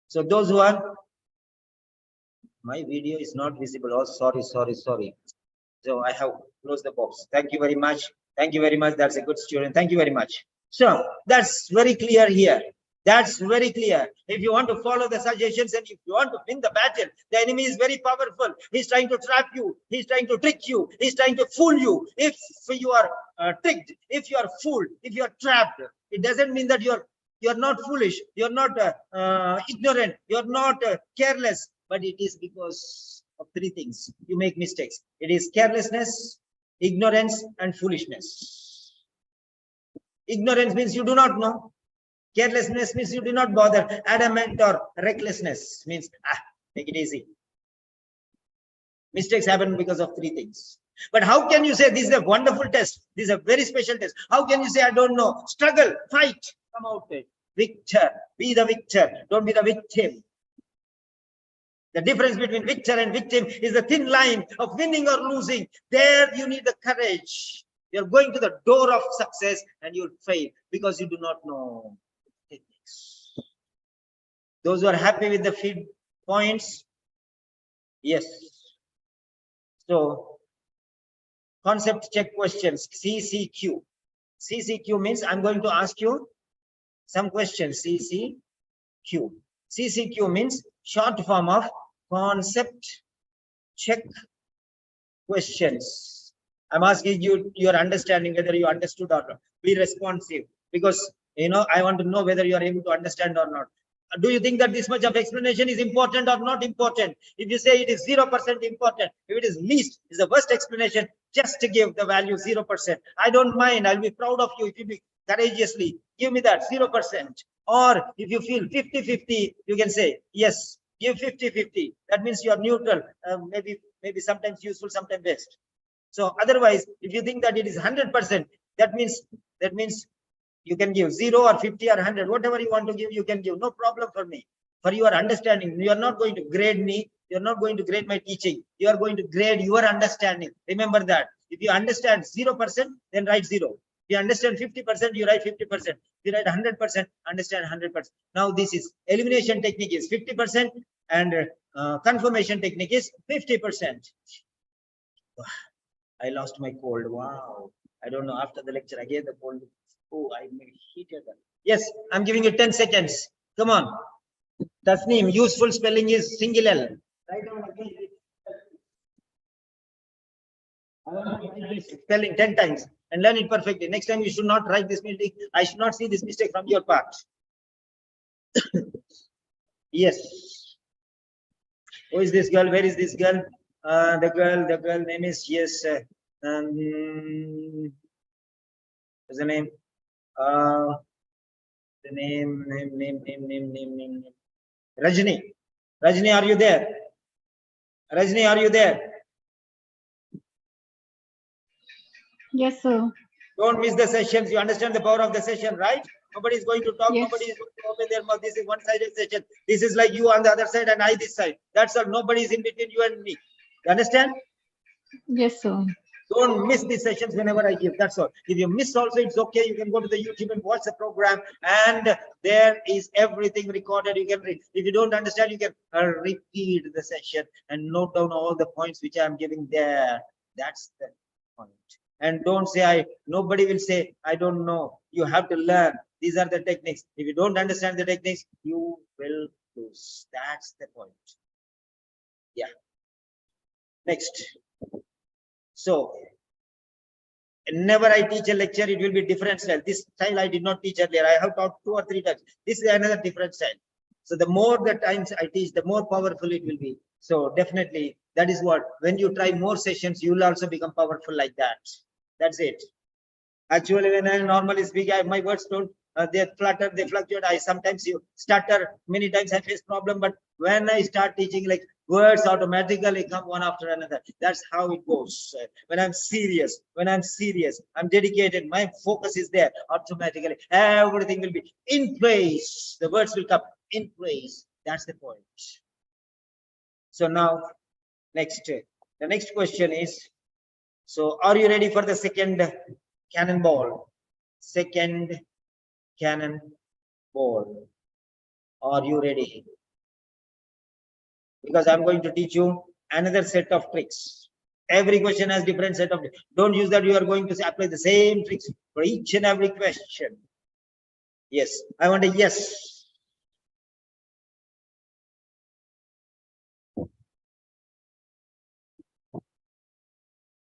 So those who are, my video is not visible. Oh, sorry. So I have closed the box. Thank you very much. Thank you very much. That's a good student. Thank you very much. So that's very clear here. That's very clear. If you want to follow the suggestions and if you want to win the battle, the enemy is very powerful. He's trying to trap you. He's trying to trick you. He's trying to fool you. If you are tricked, if you are fooled, if you are trapped, it doesn't mean that You're not foolish. You're not ignorant. You're not careless. But it is because of three things. You make mistakes. It is carelessness, ignorance, and foolishness. Ignorance means you do not know. Carelessness means you do not bother. Adamant or recklessness means, make it easy. Mistakes happen because of three things. But how can you say this is a wonderful test? This is a very special test. How can you say, I don't know? Struggle, fight, come out with it. Victor, be the victor. Don't be the victim. The difference between victor and victim is the thin line of winning or losing. There you need the courage. You're going to the door of success and you'll fail because you do not know techniques. Those who are happy with the feed points, yes. So, concept check questions, CCQ. CCQ means I'm going to ask you some questions, CCQ. CCQ means short form of concept check questions. I'm asking you your understanding, whether you understood or not. Be responsive because, I want to know whether you are able to understand or not. Do you think that this much of explanation is important or not important? If you say it is 0% important, if it is least, is the worst explanation, just to give the value 0%. I don't mind. I'll be proud of you if you be courageously give me that 0%. Or if you feel 50-50, you can say, yes, give 50-50. That means you are neutral, maybe sometimes useful, sometimes best. So otherwise, if you think that it is 100%, that means you can give 0 or 50 or 100, whatever you want to give, you can give. No problem for me. For your understanding, you are not going to grade me. You are not going to grade my teaching. You are going to grade your understanding. Remember that. If you understand 0%, then write 0. If you understand 50%, you write 50%. If you write 100%, understand 100%. Now this is elimination technique is 50% and confirmation technique is 50%. I lost my cold. Wow. I don't know. After the lecture, again the cold. Oh, I made heated. Yes, I'm giving you 10 seconds. Come on. Tasneem, useful spelling is single L. Write down again. Spelling 10 times and learn it perfectly. Next time you should not write this mistake. I should not see this mistake from your part. Yes. Who is this girl? Where is this girl? The girl name is, yes. What's the name? The name. Rajni. Rajni, are you there? Rajni, are you there? Yes, sir. Don't miss the sessions. You understand the power of the session, right? Nobody is going to talk. Yes. Nobody is going to open their mouth. This is one-sided session. This is like you on the other side and I this side. That's all. Nobody is in between you and me. You understand? Yes, sir. Don't miss these sessions whenever I give. That's all. If you miss also, it's okay. You can go to the YouTube and watch the program, and there is everything recorded. You can read. If you don't understand, you can repeat the session and note down all the points which I am giving there. That's the point. And don't say nobody will say, I don't know. You have to learn. These are the techniques. If you don't understand the techniques, you will lose. That's the point. Yeah. Next. So, whenever I teach a lecture, it will be different style. This style I did not teach earlier. I have taught 2 or 3 times. This is another different style. So the more the times I teach, the more powerful it will be. So definitely, that is what, when you try more sessions, you will also become powerful like that. That's it. Actually, when I normally speak, my words don't, they flutter, they fluctuate. I sometimes you stutter. Many times I face problem, but when I start teaching, like words automatically come one after another. That's how it goes. When I'm serious, I'm dedicated. My focus is there. Automatically, everything will be in place. The words will come in place. That's the point. So now, the next question is. So, are you ready for the second cannonball? Second cannonball. Are you ready? Because I'm going to teach you another set of tricks. Every question has different set of tricks. Don't use that you are going to apply the same tricks for each and every question. Yes, I want a yes.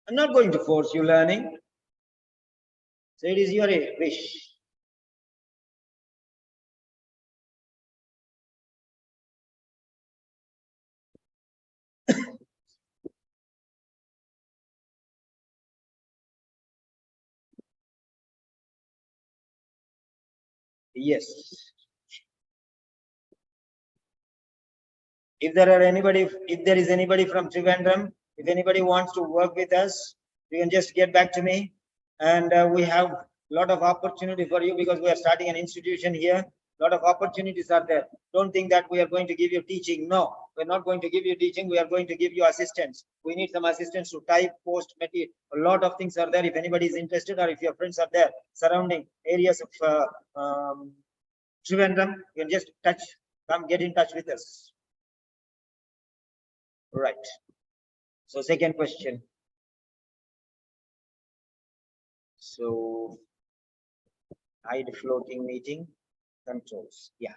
I'm not going to force you learning. So it is your wish. Yes. If there is anybody from Trivandrum, if anybody wants to work with us, you can just get back to me. And we have a lot of opportunity for you because we are starting an institution here. A lot of opportunities are there. Don't think that we are going to give you teaching. No, we're not going to give you teaching. We are going to give you assistance. We need some assistance to type, post, material. A lot of things are there. If anybody is interested or if your friends are there, surrounding areas of Trivandrum, you can just come get in touch with us. Right. So second question. So hide floating meeting controls. Yeah.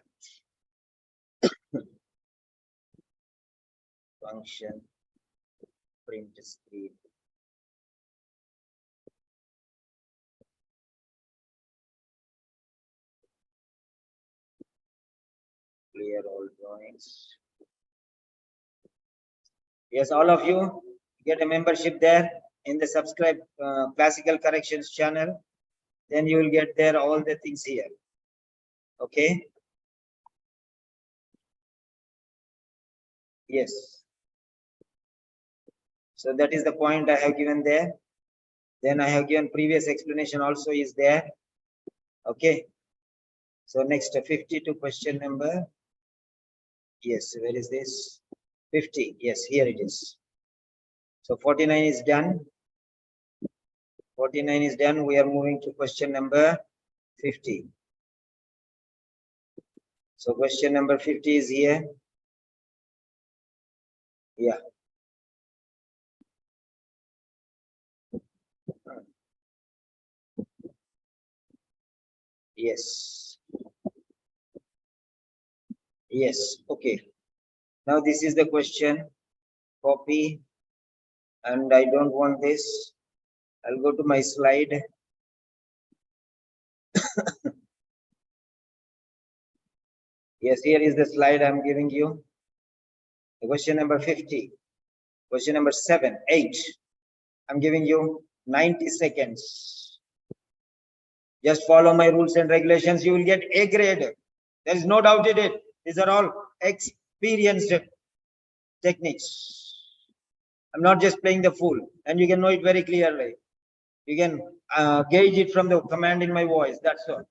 Function, print screen. Clear all drawings. Yes, all of you get a membership there in the subscribe classical corrections channel. Then you will get there all the things here. Okay. Yes. So that is the point I have given there. Then I have given previous explanation also is there. Okay. So next 52 question number. Yes, where is this? 50. Yes, here it is. So 49 is done. 49 is done. We are moving to question number 50. So question number 50 is here. Yeah. Yes. Yes. Okay. Now this is the question. Copy. And I don't want this. I'll go to my slide. Yes, here is the slide I'm giving you. Question number 50. Question number 7, 8. I'm giving you 90 seconds. Just follow my rules and regulations. You will get A grade. There is no doubt in it. These are all experienced techniques. I'm not just playing the fool, and you can know it very clearly. You can gauge it from the command in my voice. That's all.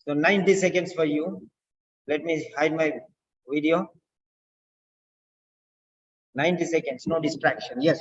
So 90 seconds for you. Let me hide my video. 90 seconds, no distraction. Yes.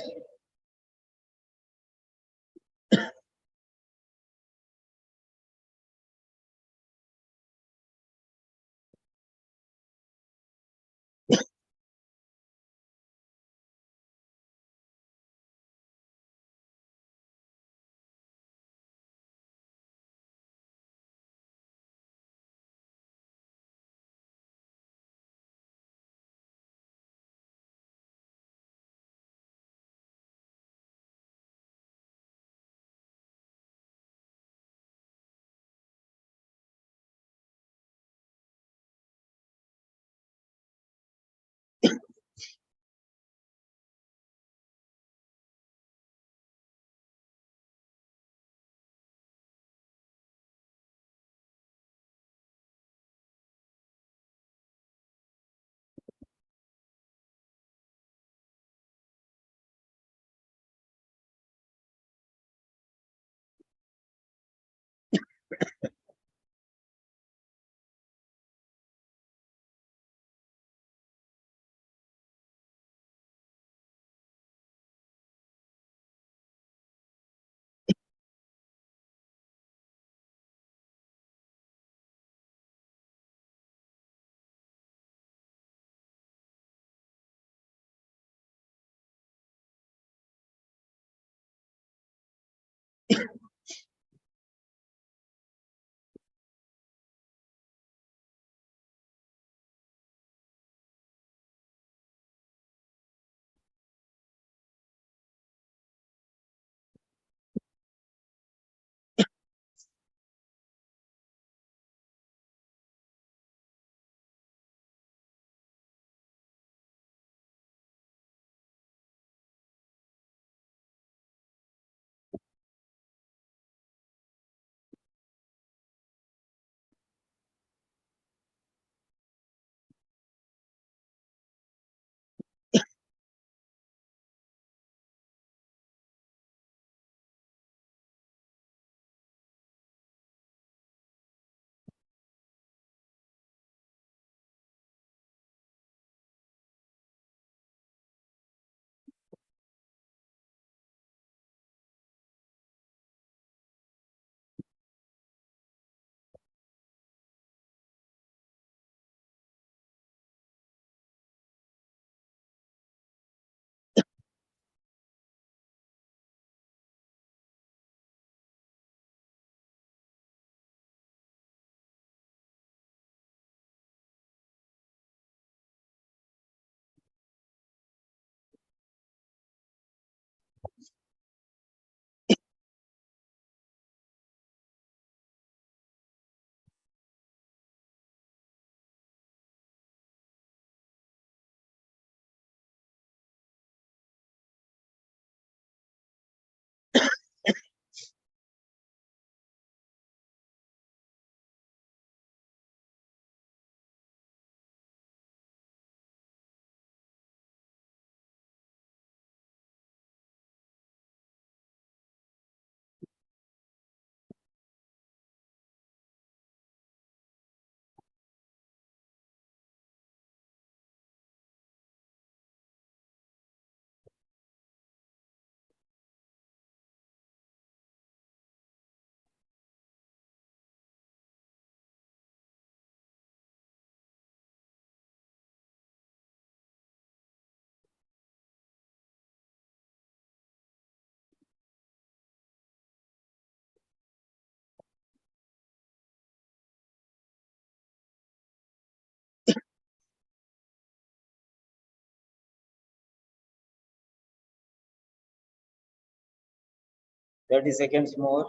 30 seconds more.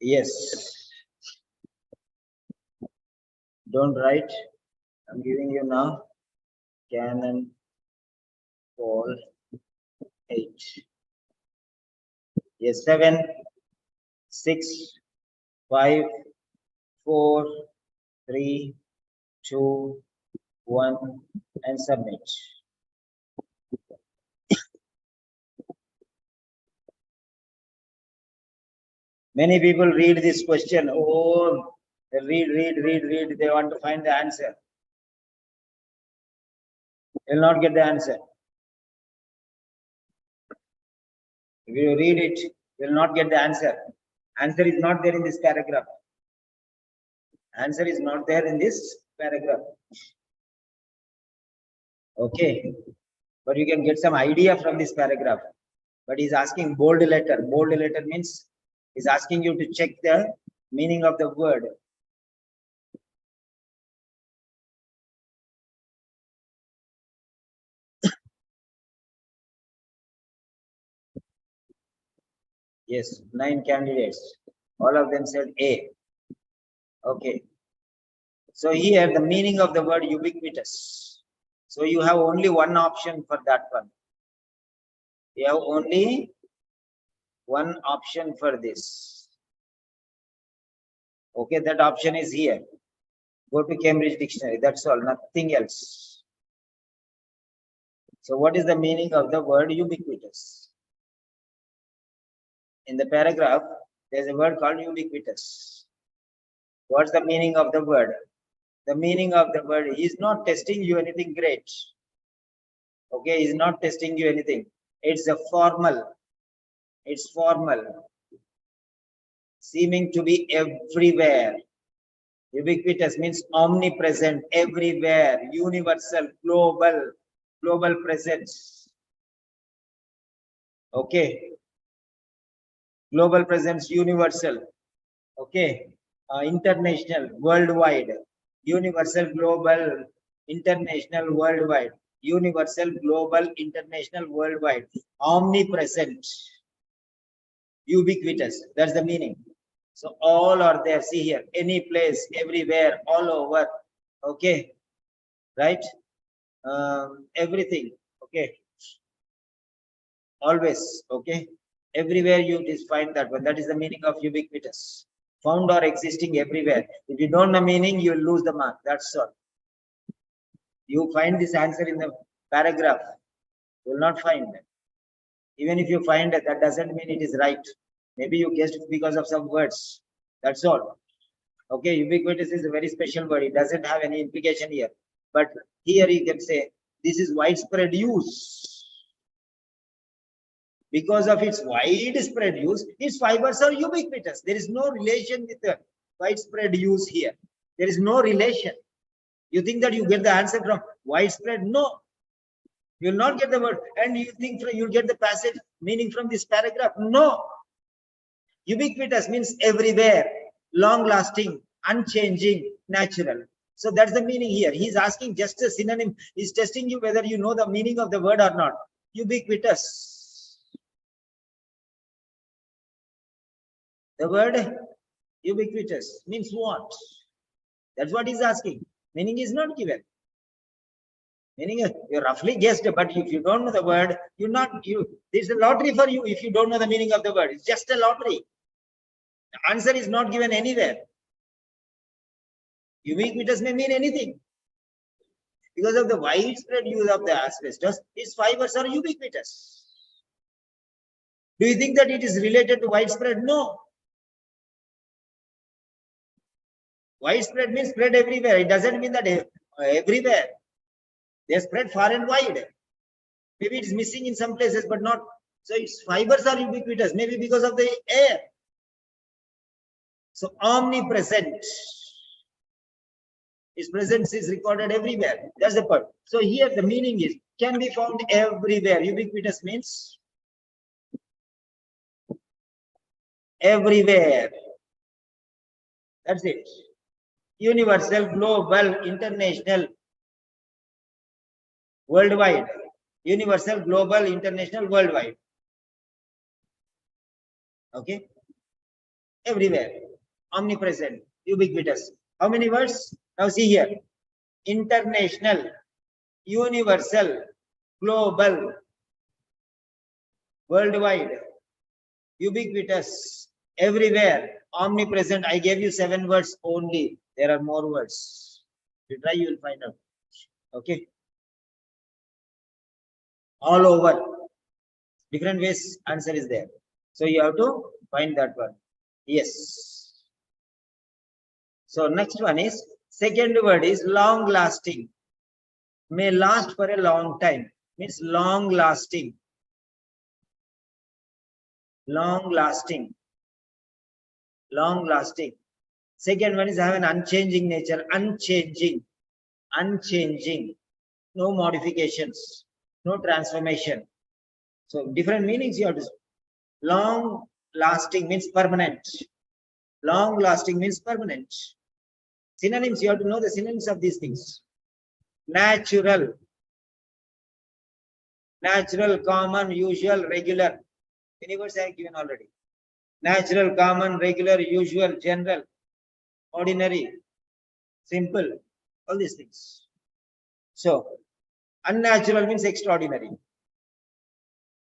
Yes. Don't write. I'm giving you now. Canon Paul 8. Yes, 7, 6, 5, 4, 3, 2, 1, and submit. Many people read this question. Oh, they read. They want to find the answer. They'll not get the answer. If you read it, you'll not get the answer. Answer is not there in this paragraph. Answer is not there in this paragraph. Okay. But you can get some idea from this paragraph. But he's asking bold letter. Bold letter means he's asking you to check the meaning of the word. Yes, 9 candidates. All of them said A. Okay. So here the meaning of the word ubiquitous. So you have only one option for that one. You have only one option for this. Okay, that option is here. Go to Cambridge Dictionary. That's all, nothing else. So what is the meaning of the word ubiquitous? In the paragraph, there's a word called ubiquitous. What's the meaning of the word? The meaning of the word, he's not testing you anything great. Okay, he's not testing you anything. It's a formal. It's formal. Seeming to be everywhere. Ubiquitous means omnipresent, everywhere, universal, global presence. Okay. Global presence, universal. Okay. International, worldwide. Universal, global, international, worldwide. Universal, global, international, worldwide. Omnipresent. Ubiquitous. That's the meaning. So all are there. See here, any place, everywhere, all over. Okay. Right? Everything. Okay. Always. Okay. Everywhere you just find that one. That is the meaning of ubiquitous. Found or existing everywhere. If you don't know meaning, you will lose the mark. That's all. You find this answer in the paragraph. You will not find it. Even if you find it, that doesn't mean it is right. Maybe you guessed because of some words. That's all. Okay, ubiquitous is a very special word. It doesn't have any implication here. But here you can say this is widespread use. Because of its widespread use, its fibers are ubiquitous. There is no relation with the widespread use here. There is no relation. You think that you get the answer from widespread? No. You will not get the word. And you think you'll get the passage meaning from this paragraph? No. Ubiquitous means everywhere, long-lasting, unchanging, natural. So that's the meaning here. He's asking just a synonym. He's testing you whether you know the meaning of the word or not. Ubiquitous. The word ubiquitous means what? That's what he's asking. Meaning is not given. Meaning you roughly guessed, but if you don't know the word, there's a lottery for you if you don't know the meaning of the word. It's just a lottery. The answer is not given anywhere. Ubiquitous may mean anything. Because of the widespread use of the asbestos, its fibers are ubiquitous. Do you think that it is related to widespread? No. Widespread means spread everywhere. It doesn't mean that everywhere. They are spread far and wide. Maybe it's missing in some places, but not. So its fibers are ubiquitous, maybe because of the air. So omnipresent. Its presence is recorded everywhere. That's the point. So here the meaning is can be found everywhere. Ubiquitous means everywhere. That's it. Universal, global, international, worldwide. Universal, global, international, worldwide. Okay? Everywhere. Omnipresent, ubiquitous. How many words? Now see here. International, universal, global, worldwide, ubiquitous, everywhere, omnipresent. I gave you 7 words only. There are more words. If you try, you will find out. Okay. All over. Different ways, answer is there. So you have to find that one. Yes. So next one is, second word is long lasting. May last for a long time. Means long lasting. Long lasting. Long lasting. Second one is have an unchanging nature. Unchanging. Unchanging. No modifications. No transformation. So different meanings you have to. Long lasting means permanent. Long lasting means permanent. Synonyms, you have to know the synonyms of these things. Natural. Natural, common, usual, regular. Many words I have given already. Natural, common, regular, usual, general, ordinary, simple, all these things. So, unnatural means extraordinary.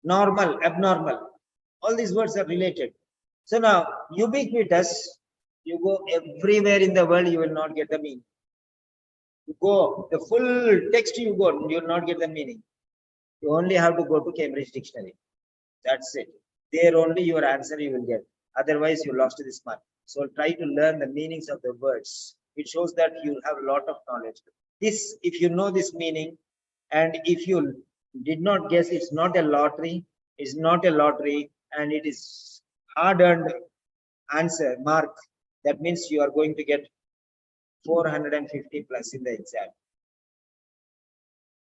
Normal, abnormal. All these words are related. So now, ubiquitous, you go everywhere in the world, you will not get the meaning. You go, the full text you go, you will not get the meaning. You only have to go to Cambridge Dictionary. That's it. There only your answer you will get. Otherwise, you lost this mark. So try to learn the meanings of the words. It shows that you have a lot of knowledge. This, if you know this meaning, and if you did not guess, it's not a lottery. It's not a lottery, and it is hard-earned answer mark. That means you are going to get 450 plus in the exam.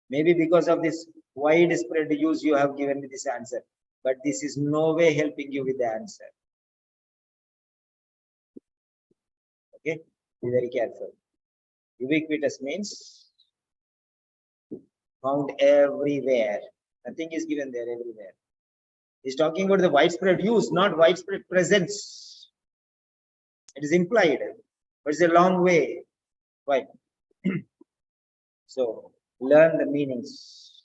Maybe because of this widespread use, you have given me this answer, but this is no way helping you with the answer. Okay, be very careful. Ubiquitous means found everywhere. Nothing is given there, everywhere. He's talking about the widespread use, not widespread presence. It is implied, but it's a long way. Why? So learn the meanings.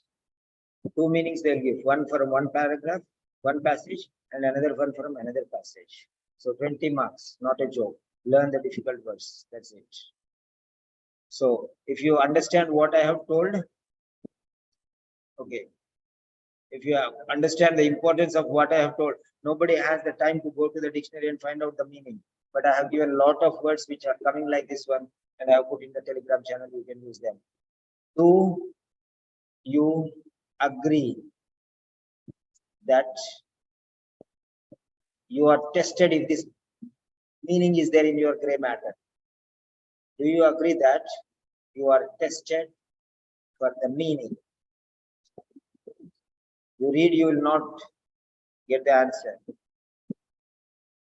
2 meanings they'll give. One from one paragraph, one passage, and another one from another passage. So 20 marks, not a joke. Learn the difficult words. That's it. So if you understand what I have told, okay. If you understand the importance of what I have told, nobody has the time to go to the dictionary and find out the meaning. But I have given a lot of words which are coming like this one, and I have put in the Telegram channel. You can use them. Do you agree that you are tested if this meaning is there in your gray matter? Do you agree that you are tested for the meaning? You read, you will not get the answer.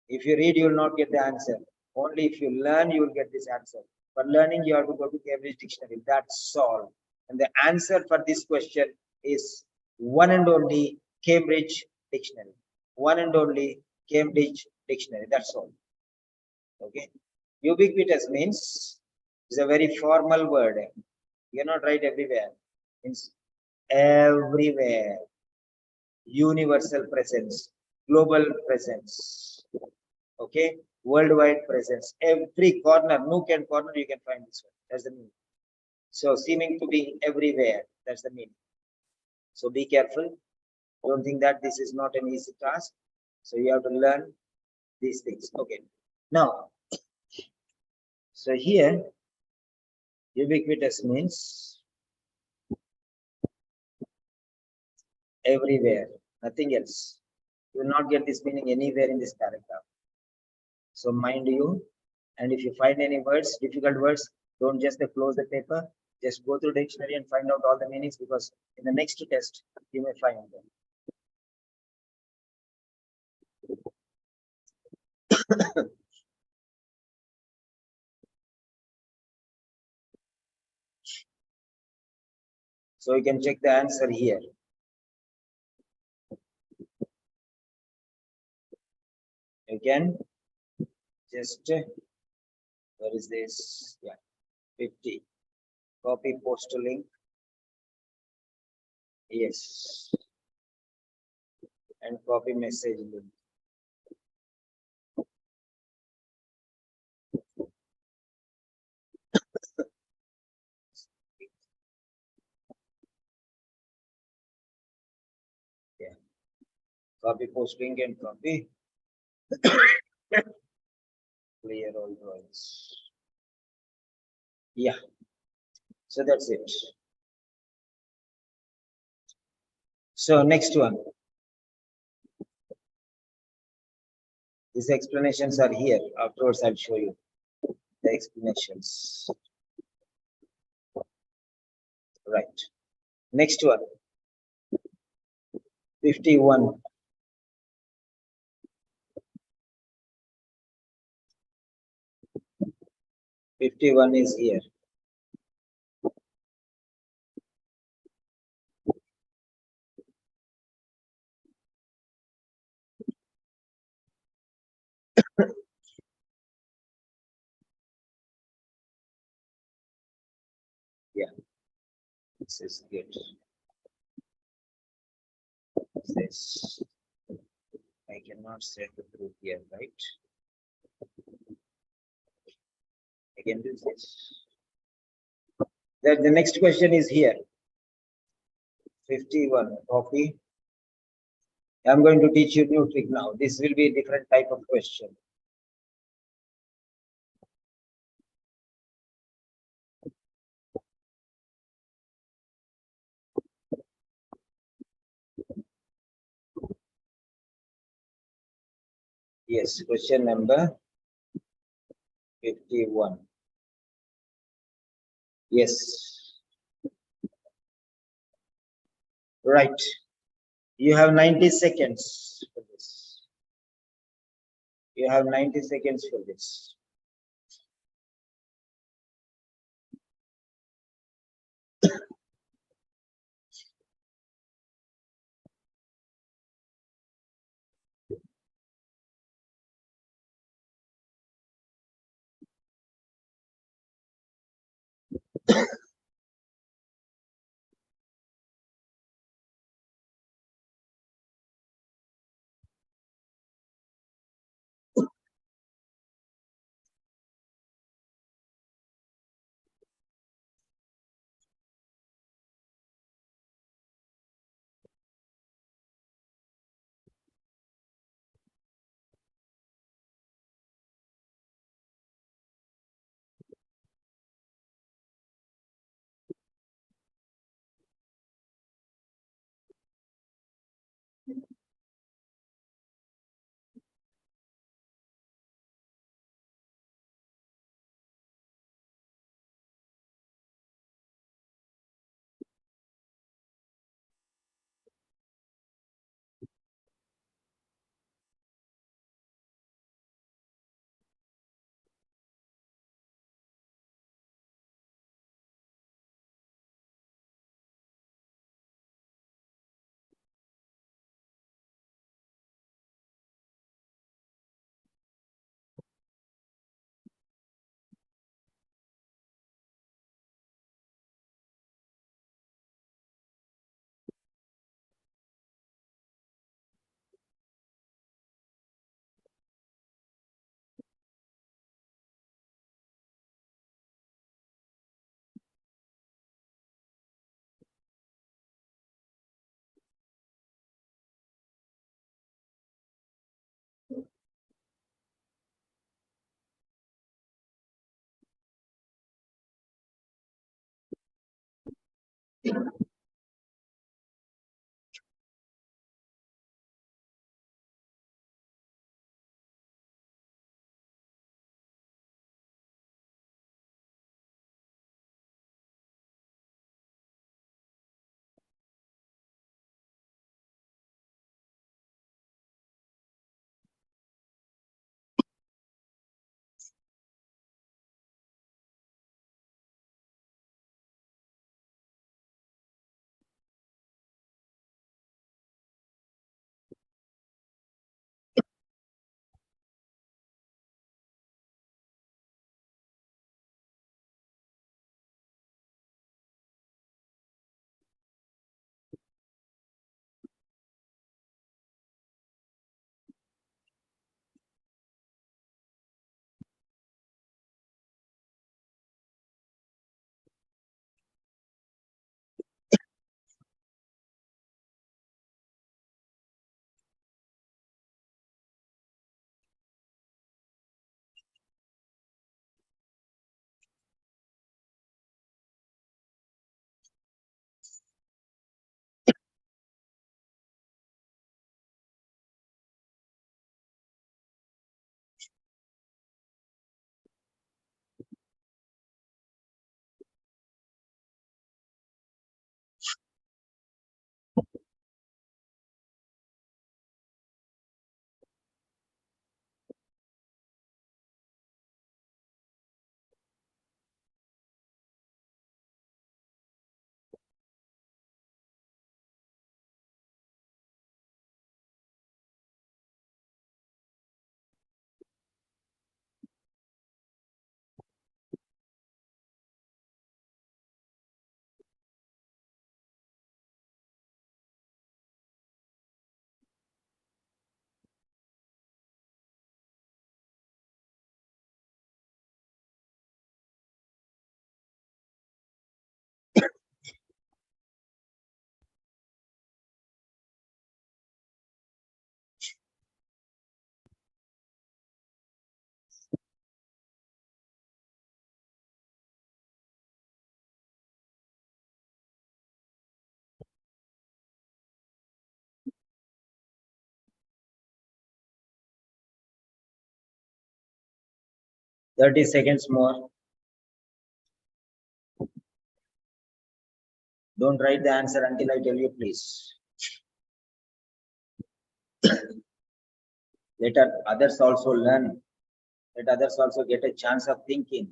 If you read, you will not get the answer. Only if you learn, you will get this answer. For learning, you have to go to Cambridge Dictionary. That's all. And the answer for this question is one and only Cambridge Dictionary. One and only Cambridge Dictionary. That's all. Okay. Ubiquitous means is a very formal word. You cannot write everywhere. Means everywhere. Universal presence, global presence. Okay. Worldwide presence. Every corner, nook and corner, you can find this one. That's the meaning. So seeming to be everywhere. That's the meaning. So be careful. Don't think that this is not an easy task. So you have to learn these things. Okay. Now, so here, ubiquitous means everywhere, nothing else. You will not get this meaning anywhere in this paragraph. So mind you, and if you find any words, difficult words, don't just close the paper. Just go through dictionary and find out all the meanings, because in the next test, you may find them. So you can check the answer here. You can just, where is this? Yeah, 50. Copy postal link. Yes. And copy message link. Yeah. Copy post link and copy. Clear all drawings. Yeah. So that's it. So next one. These explanations are here. Afterwards, I'll show you the explanations. Right. Next one. 51. Fifty-one is here. Yeah. This is good. This. I cannot set the group here, right? I can do this. Then the next question is here. 51. Copy. I'm going to teach you new trick now. This will be a different type of question. Yes, question number 51. Yes. Right. You have 90 seconds for this. You have 90 seconds for this. 30 seconds more. Don't write the answer until I tell you, please. Let others also learn. Let others also get a chance of thinking.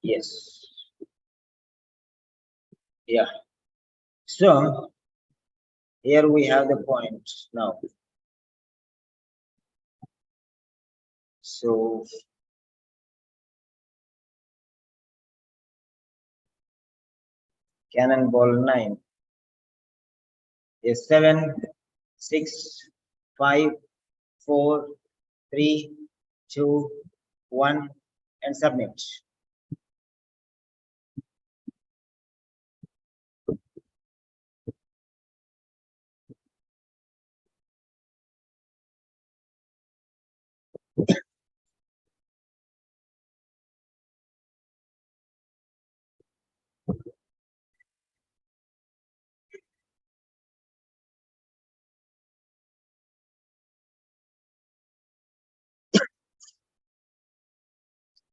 Yes. Yeah. So here we have the point now. So cannonball 9 is 7, 6, 5, 4, 3, 2, 1, and submit.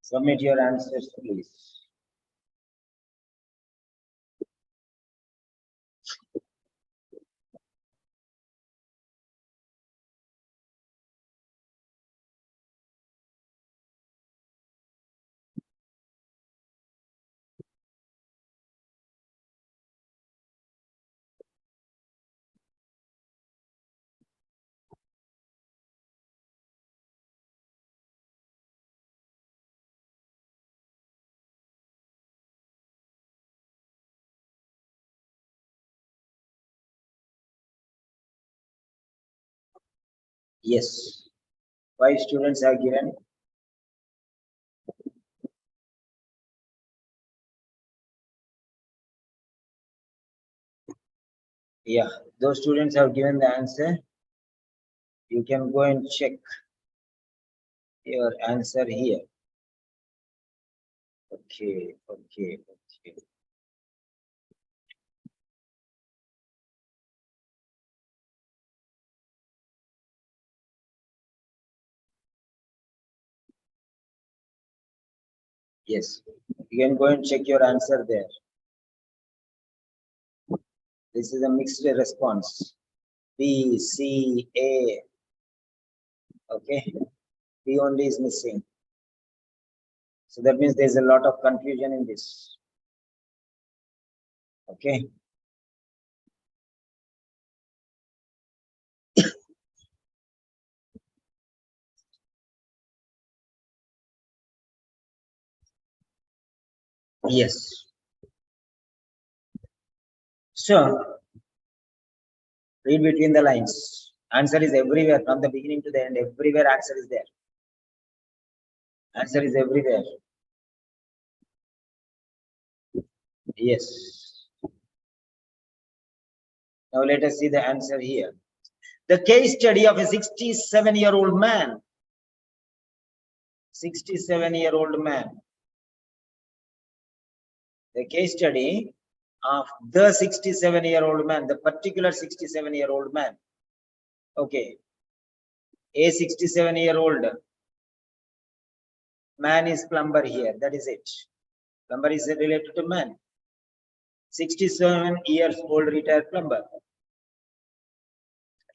Submit your answers, please. Yes. 5 students are given. Yeah, those students have given the answer. You can go and check your answer here. Okay. Yes, you can go and check your answer there. This is a mixed response. B, C, A. Okay, B only is missing. So that means there's a lot of confusion in this. Okay. Yes. So read between the lines. Answer is everywhere from the beginning to the end. Everywhere answer is there. Answer is everywhere. Yes. Now let us see the answer here. The case study of a 67-year-old man. 67-year-old man. The case study of the 67-year-old man, the particular 67-year-old man. Okay. A 67-year-old man is plumber here. That is it. Plumber is related to man. 67 years old retired plumber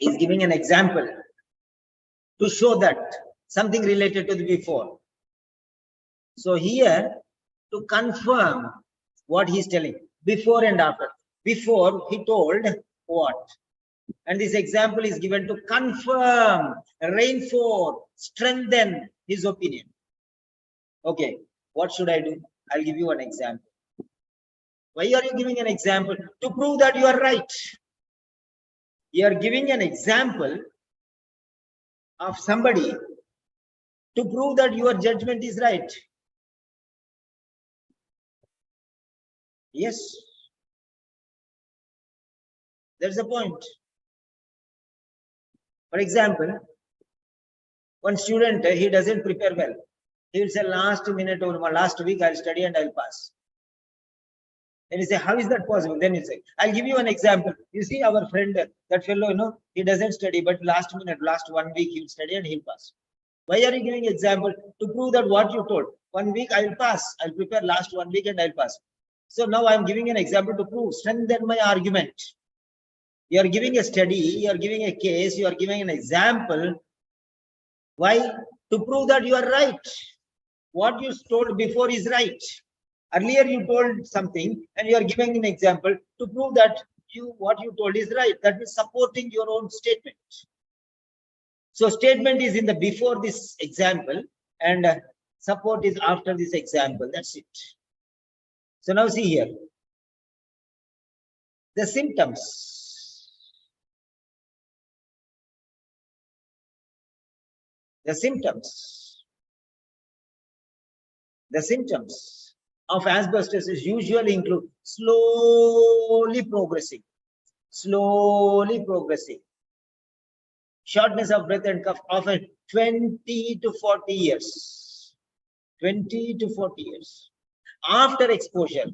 is giving an example to show that something related to the before. So here to confirm what he's telling before and after. Before he told what? And this example is given to confirm, reinforce, strengthen his opinion. Okay, what should I do? I'll give you an example. Why are you giving an example? To prove that you are right. You are giving an example of somebody to prove that your judgment is right. Yes. That's the point. For example, one student, he doesn't prepare well. He will say last minute or last week I'll study and I'll pass. Then you say, how is that possible? Then you say, I'll give you an example. You see our friend, that fellow, he doesn't study, but last 1 week he'll study and he'll pass. Why are you giving example? To prove that what you told. 1 week I'll pass. I'll prepare last 1 week and I'll pass. So now I'm giving an example to prove, strengthen my argument. You are giving a study, you are giving a case, you are giving an example. Why? To prove that you are right. What you told before is right. Earlier you told something and you are giving an example to prove that what you told is right. That is supporting your own statement. So statement is in the before this example and support is after this example. That's it. So now see here. The symptoms. The symptoms of asbestos is usually include slowly progressing, shortness of breath and cough, often 20 to 40 years, 20 to 40 years after exposure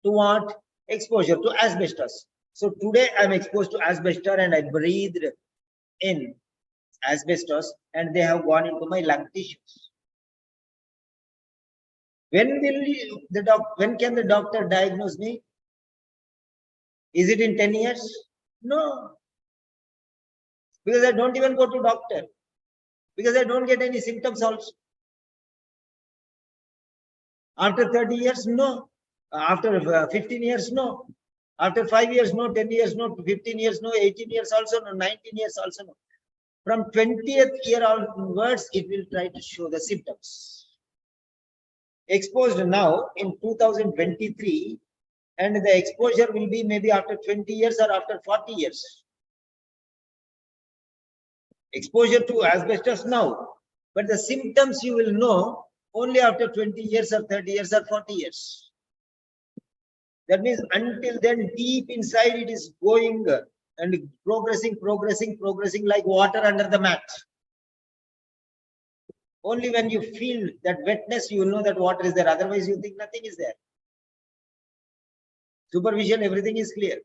to what? Exposure to asbestos. So today I'm exposed to asbestos and I breathed in asbestos and they have gone into my lung tissues. When can the doctor diagnose me? Is it in 10 years? No. Because I don't even go to doctor. Because I don't get any symptoms also. After 30 years, no. After 15 years, no. After 5 years, no. 10 years, no. 15 years, no. 18 years also, no. 19 years also, no. From 20th year onwards, it will try to show the symptoms. Exposed now in 2023, and the exposure will be maybe after 20 years or after 40 years. Exposure to asbestos now, but the symptoms you will know only after 20 years or 30 years or 40 years. That means until then, deep inside it is going and progressing like water under the mat. Only when you feel that wetness, you will know that water is there. Otherwise, you think nothing is there. Supervision, everything is clear.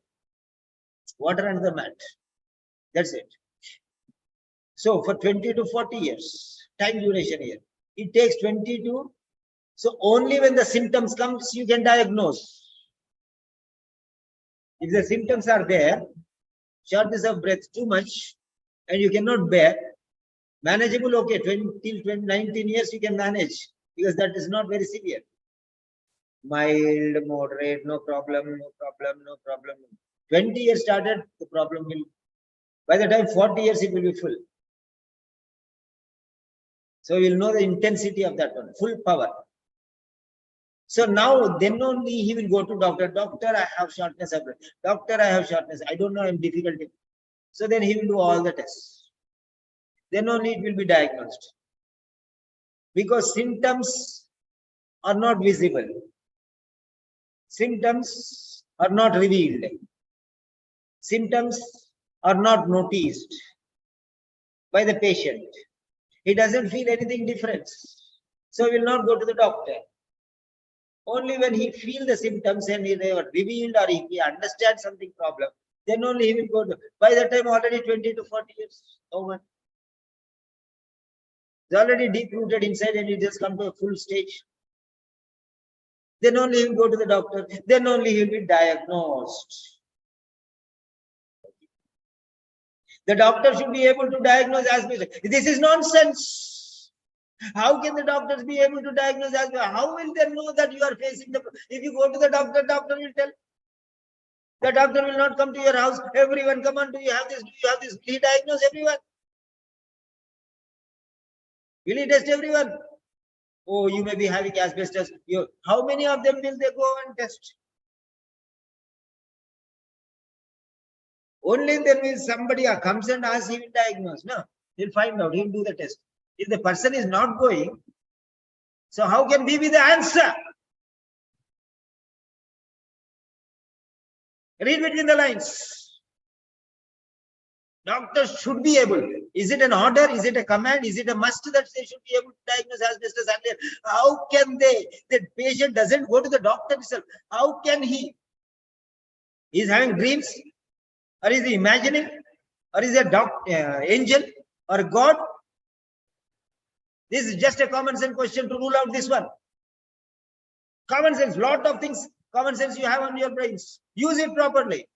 Water under the mat. That's it. So for 20 to 40 years, time duration here. It takes 22. So only when the symptoms comes, you can diagnose. If the symptoms are there, shortness of breath too much, and you cannot bear, manageable, okay, 19 years you can manage, because that is not very severe. Mild, moderate, no problem. 20 years started, the problem will, by the time 40 years, it will be full. So you'll know the intensity of that one, full power. So now, then only he will go to doctor. Doctor, I have shortness of breath. Doctor, I have shortness. I don't know, I'm difficulty. So then he will do all the tests. Then only it will be diagnosed. Because symptoms are not visible. Symptoms are not revealed. Symptoms are not noticed by the patient. He doesn't feel anything different. So he will not go to the doctor. Only when he feels the symptoms and they are revealed or if he understands something problem, then only he will go to. By that time, already 20 to 40 years over. It's already deep rooted inside and he just come to a full stage. Then only he will go to the doctor. Then only he will be diagnosed. The doctor should be able to diagnose asbestos. This is nonsense. How can the doctors be able to diagnose asbestos? How will they know that you are facing the? If you go to the doctor, doctor will tell. The doctor will not come to your house. Everyone, come on, do you have this? Do you have this? Will he diagnose everyone? Will he test everyone? Oh, you may be having asbestos. How many of them will they go and test? Only then will somebody comes and asks, he will diagnose. No, he'll find out, he'll do the test. If the person is not going, so how can we be the answer? Read between the lines. Doctors should be able. Is it an order? Is it a command? Is it a must that they should be able to diagnose asbestos earlier? How can they? The patient doesn't go to the doctor himself. How can he? He's having dreams, or is he imagining, or is he a angel or a god? This is just a common sense question to rule out this one. Common sense, lot of things, common sense you have on your brains. Use it properly.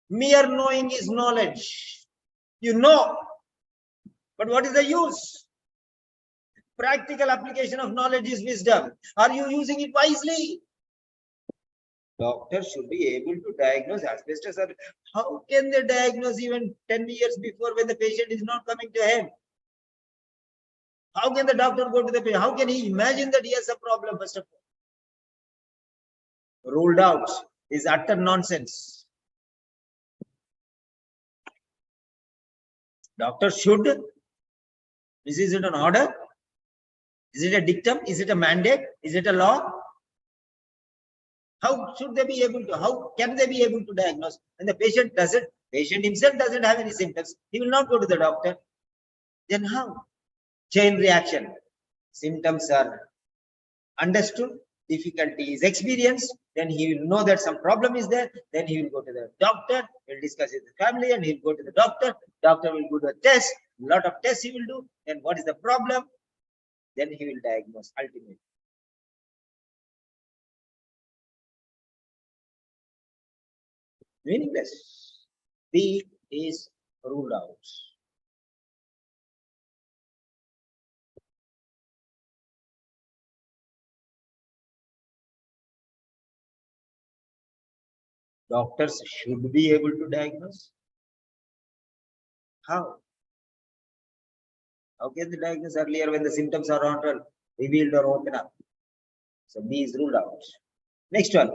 Mere knowing is knowledge. You know, but what is the use? Practical application of knowledge is wisdom. Are you using it wisely? Doctors should be able to diagnose asbestos. How can they diagnose even 10 years before when the patient is not coming to him? How can the doctor go to the patient? How can he imagine that he has a problem, first of all? Ruled out is utter nonsense. Doctor should. Is it an order? Is it a dictum? Is it a mandate? Is it a law? How should they be able to? How can they be able to diagnose? When the patient himself doesn't have any symptoms, he will not go to the doctor. Then how? Chain reaction. Symptoms are understood, difficulty is experienced, then he will know that some problem is there, then he will go to the doctor, he'll discuss it with the family, and he'll go to the doctor. Doctor will do the test, lot of tests he will do, then what is the problem? Then he will diagnose ultimately. Meaningless. B is ruled out. Doctors should be able to diagnose. How? How can they diagnose earlier when the symptoms are not revealed or open up? So B is ruled out. Next one.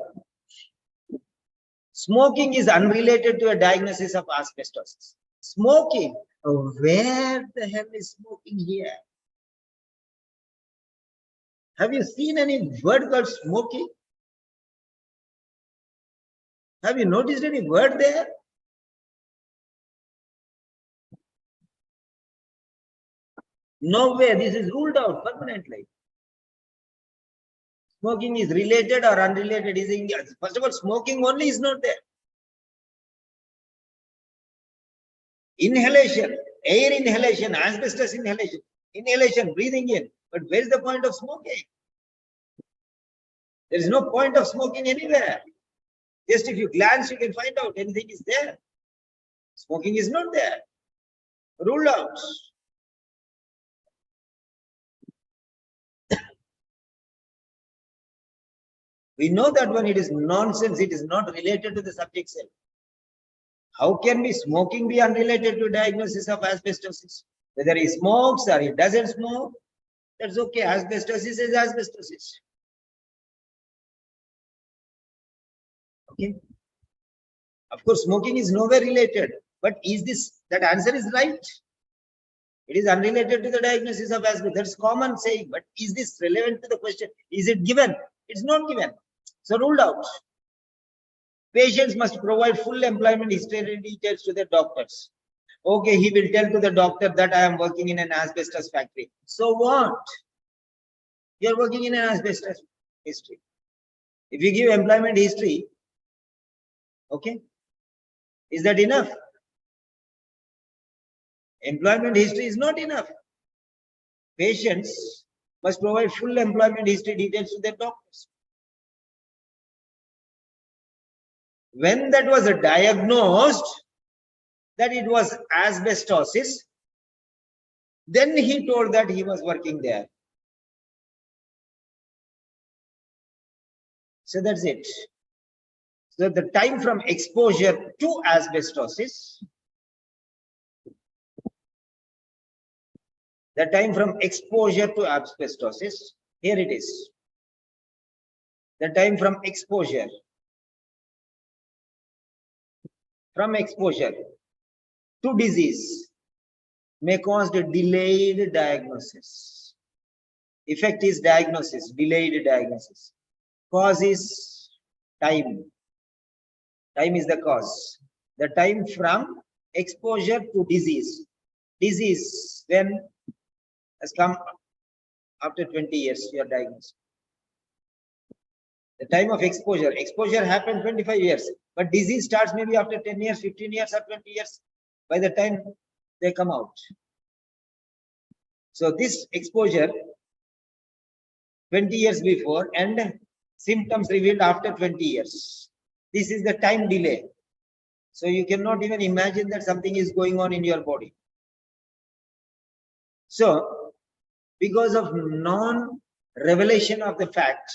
Smoking is unrelated to a diagnosis of asbestosis. Smoking? Oh, where the hell is smoking here? Have you seen any word called smoking? Have you noticed any word there? No way, this is ruled out permanently. Smoking is related or unrelated. First of all, smoking only is not there. Inhalation, air inhalation, asbestos inhalation, breathing in. But where's the point of smoking? There is no point of smoking anywhere. Just if you glance, you can find out anything is there. Smoking is not there. Ruled out. We know that when it is nonsense, it is not related to the subject cell. How can smoking be unrelated to diagnosis of asbestosis? Whether he smokes or he doesn't smoke, that's okay. Asbestosis is asbestosis. Okay. Of course, smoking is nowhere related. But that answer is right? It is unrelated to the diagnosis of asbestos. That's common saying. But is this relevant to the question? Is it given? It's not given. So ruled out. Patients must provide full employment history details to their doctors. Okay, he will tell to the doctor that I am working in an asbestos factory. So what? You are working in an asbestos history. If you give employment history, okay, is that enough? Employment history is not enough. Patients must provide full employment history details to their doctors. When that was diagnosed that it was asbestosis, then he told that he was working there. So that's it. So the time from exposure to asbestosis, the time from exposure to asbestosis, here it is. The time from exposure to disease may cause a delayed diagnosis. Effect is diagnosis, delayed diagnosis. Cause is time. Time is the cause. The time from exposure to disease. Disease when has come after 20 years, you are diagnosed. The time of exposure. Exposure happened 25 years, but disease starts maybe after 10 years, 15 years, or 20 years by the time they come out. So this exposure 20 years before and symptoms revealed after 20 years. This is the time delay. So you cannot even imagine that something is going on in your body. So because of non-revelation of the fact,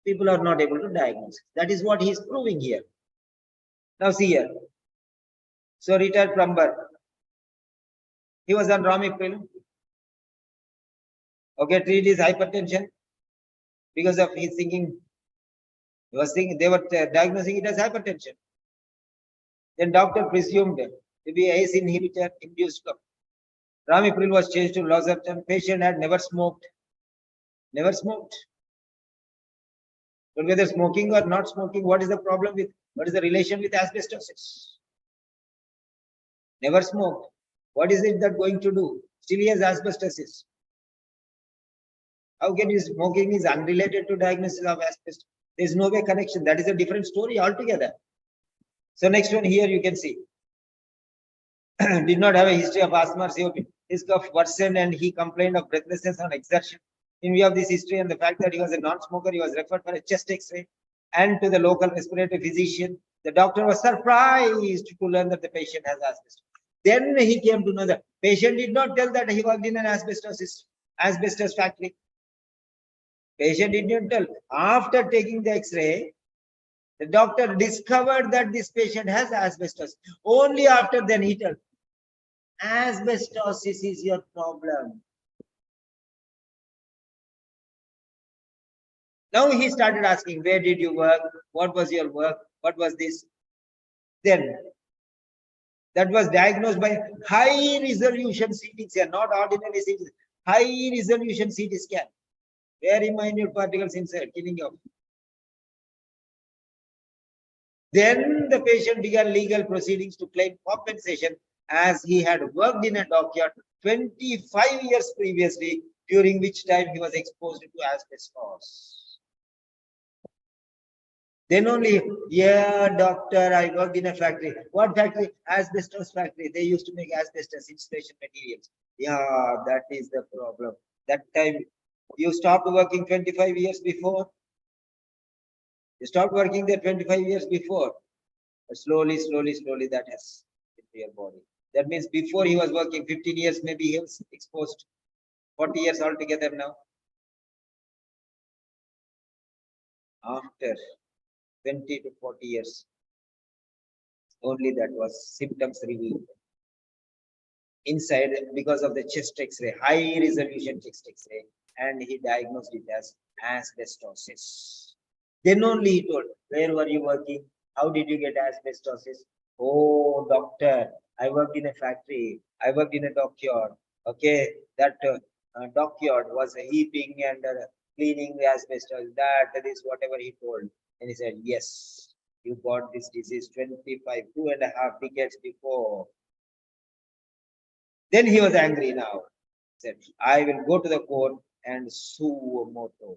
people are not able to diagnose. That is what he is proving here. Now see here. So retired plumber. He was on Ramipil. Okay, treat his hypertension because of his thinking. He was thinking they were diagnosing it as hypertension. Then doctor presumed to be ACE inhibitor induced. Ramipil was changed to losartan. Patient had never smoked. Never smoked. But whether smoking or not smoking, what is the problem with, what is the relation with asbestosis? Never smoked. What is it that going to do? Still he has asbestosis. How can you, smoking is unrelated to diagnosis of asbestos? There is no way connection. That is a different story altogether. So next one here you can see. Did not have a history of asthma or COPD. His cough worsened and he complained of breathlessness on exertion. In view of this history and the fact that he was a non-smoker, he was referred for a chest X-ray and to the local respiratory physician. The doctor was surprised to learn that the patient has asbestos. Then he came to know that patient did not tell that he worked in an asbestos factory. Patient did not tell. After taking the X-ray, the doctor discovered that this patient has asbestos. Only after then he told, asbestosis is your problem. Now he started asking, where did you work? What was your work? What was this? Then that was diagnosed by high resolution CT scan, not ordinary CT, high resolution CT scan. Very minute particles inside, killing you off. Then the patient began legal proceedings to claim compensation as he had worked in a dockyard 25 years previously, during which time he was exposed to asbestos. Then only, yeah, doctor, I worked in a factory. What factory? Asbestos factory. They used to make asbestos insulation materials. Yeah, that is the problem. That time you stopped working 25 years before. You stopped working there 25 years before. But slowly that has into your body. That means before he was working 15 years, maybe he was exposed 40 years altogether now. After 20 to 40 years, only that was symptoms revealed. Inside, because of the chest X-ray, high resolution chest X-ray, and he diagnosed it as asbestosis. Then only he told, where were you working? How did you get asbestosis? Oh, doctor, I worked in a factory. I worked in a dockyard. Okay, that dockyard was heaping and cleaning the asbestos. That is whatever he told. And he said, yes, you got this disease 25, 2.5 decades before. Then he was angry now. He said, I will go to the court and sue Moto.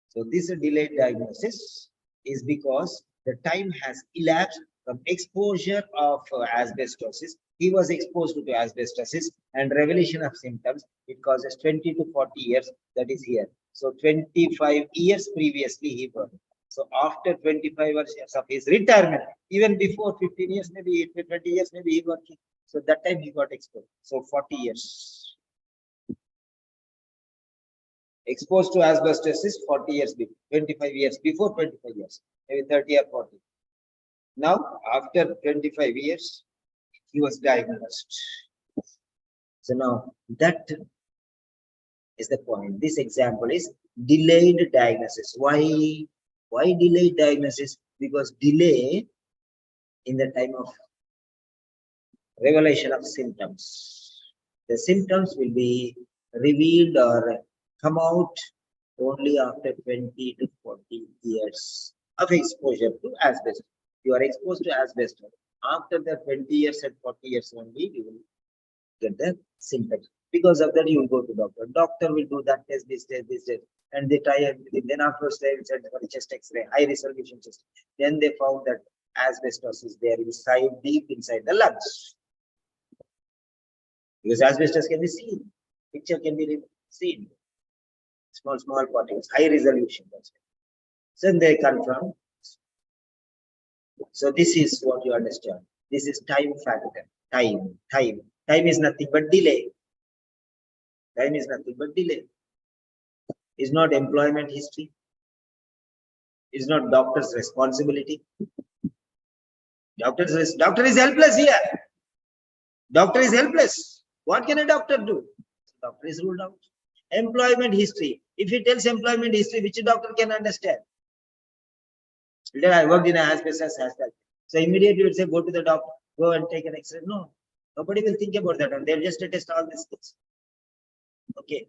So this delayed diagnosis is because the time has elapsed from exposure of asbestosis. He was exposed to asbestosis and revelation of symptoms. It causes 20 to 40 years. That is here. So 25 years previously he worked. So after 25 years of his retirement, even before 15 years, maybe 20 years, maybe he working. So that time he got exposed. So 40 years. Exposed to asbestosis 40 years before, 25 years before 25 years, maybe 30 or 40. Now, after 25 years, he was diagnosed. So now that is the point. This example is delayed diagnosis. Why delayed diagnosis? Because delay in the time of revelation of symptoms. The symptoms will be revealed or come out only after 20 to 40 years of exposure to asbestos. You are exposed to asbestos. After the 20 years and 40 years only, you will get the symptoms. Because of that, you will go to doctor. Doctor will do that test, this test, and they try everything. Then afterwards, they will send for a chest X-ray, high resolution chest. Then they found that asbestos is there inside, deep inside the lungs. Because asbestos can be seen, picture can be seen. Small particles, high resolution. That's it. So they confirm. So this is what you understand. This is time factor. Time is nothing but delay. Time is nothing but delay. Is not employment history. Is not doctor's responsibility. Doctor is helpless here. Doctor is helpless. What can a doctor do? Doctor is ruled out. Employment history. If he tells employment history, which doctor can understand? Then I worked in an asbestos hospital. So immediately you will say, go to the doctor, go and take an X-ray. No, nobody will think about that. They'll just test all these things. Okay.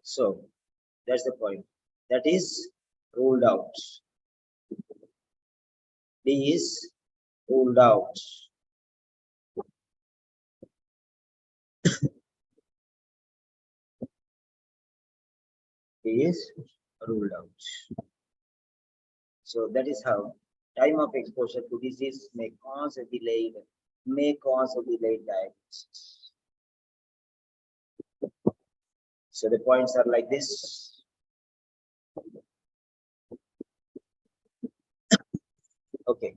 So that's the point. That is ruled out. D is ruled out. D is ruled out. So that is how time of exposure to disease may cause a delayed diagnosis. So the points are like this. Okay.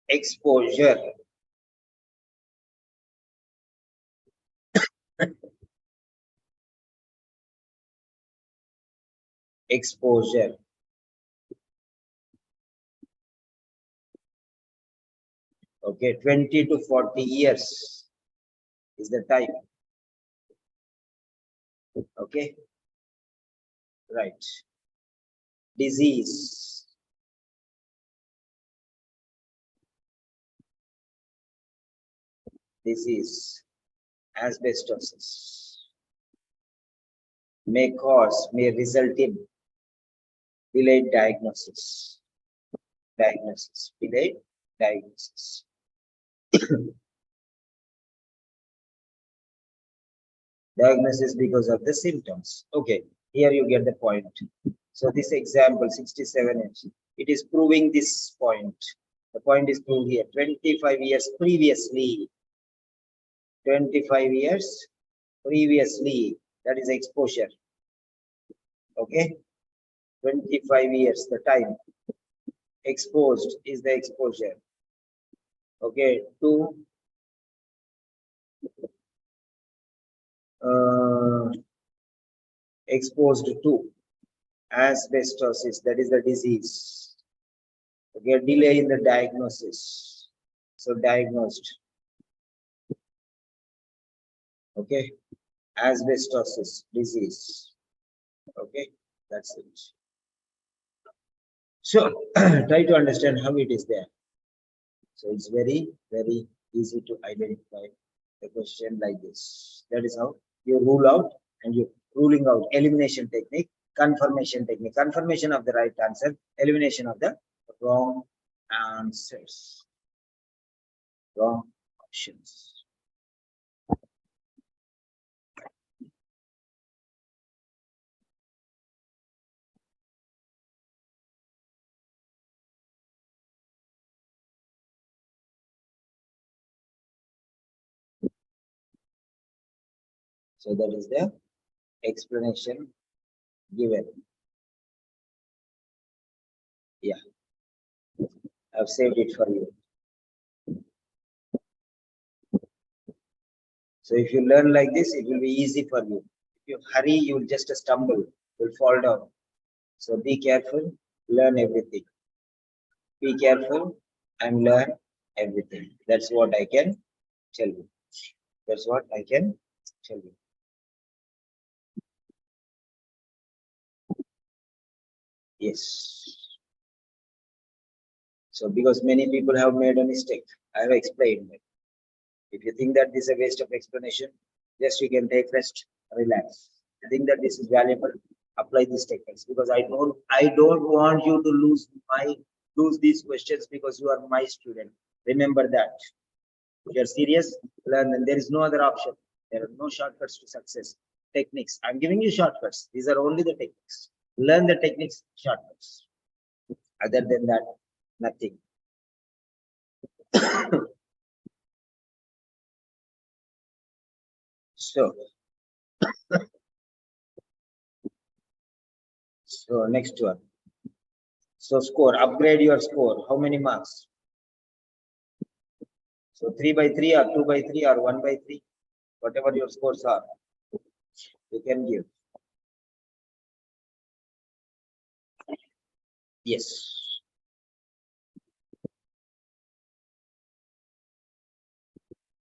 Exposure. Exposure. Okay, 20 to 40 years is the time. Okay, right. Disease. Disease. Asbestosis. May result in delayed diagnosis. Delayed diagnosis. Diagnosis because of the symptoms. Okay, here you get the point. So this example 67 inch, it is proving this point. The point is proved here. 25 years previously. 25 years previously. That is exposure. Okay. 25 years, the time. Exposed is the exposure. Okay, to exposed to asbestosis, that is the disease. Okay, delay in the diagnosis. So diagnosed. Okay, asbestosis disease. Okay, that's it. So try to understand how it is there. So it's very, very easy to identify a question like this. That is how you rule out, and you ruling out elimination technique, confirmation technique, confirmation of the right answer, elimination of the wrong answers, wrong options. So that is the explanation given. Yeah, I've saved it for you. So if you learn like this, it will be easy for you. If you hurry, you will just stumble, you'll fall down. So be careful, learn everything. Be careful and learn everything. That's what I can tell you. That's what I can tell you. Yes. So because many people have made a mistake, I have explained it. If you think that this is a waste of explanation, just you can take rest, relax. I think that this is valuable. Apply these techniques because I don't want you to lose these questions because you are my student. Remember that. If you are serious, learn, and there is no other option. There are no shortcuts to success. Techniques. I'm giving you shortcuts. These are only the techniques. Learn the techniques, shortcuts. Other than that, nothing. So, next one. So score, upgrade your score. How many marks? So 3 by 3 or 2 by 3 or 1 by 3, whatever your scores are, you can give. Yes.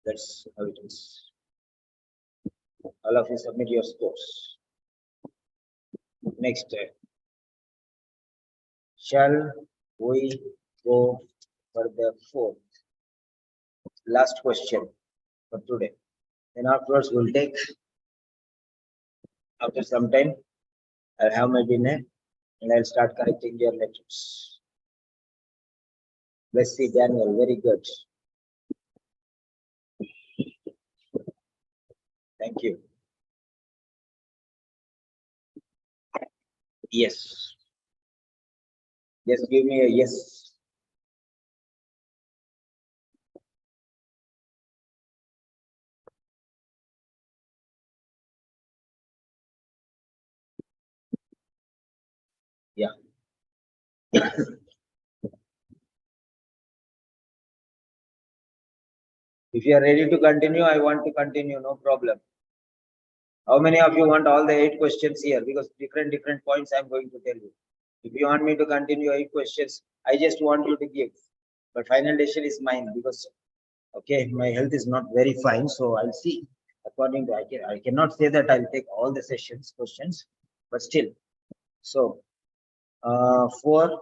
That's how it is. All of you submit your scores. Next, shall we go for the fourth? Last question for today. Then afterwards we'll take, after some time, I'll have my dinner and I'll start correcting your letters. Let's see, Daniel, very good. Thank you. Yes. Just give me a yes. Yeah. If you are ready to continue, I want to continue, no problem. How many of you want all the 8 questions here? Because different points I'm going to tell you. If you want me to continue 8 questions, I just want you to give. But final decision is mine because, okay, my health is not very fine. So I'll see. According to, I cannot say that I'll take all the sessions questions, but still. So, 4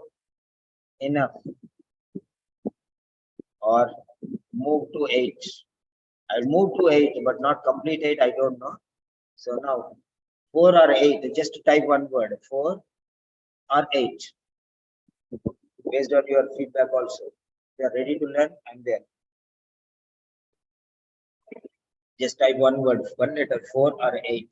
enough or move to 8. I'll move to 8, but not complete 8. I don't know. So now 4 or 8, just type one word, 4 or 8. Based on your feedback also. If you are ready to learn, I'm there. Just type one word, one letter, 4 or 8.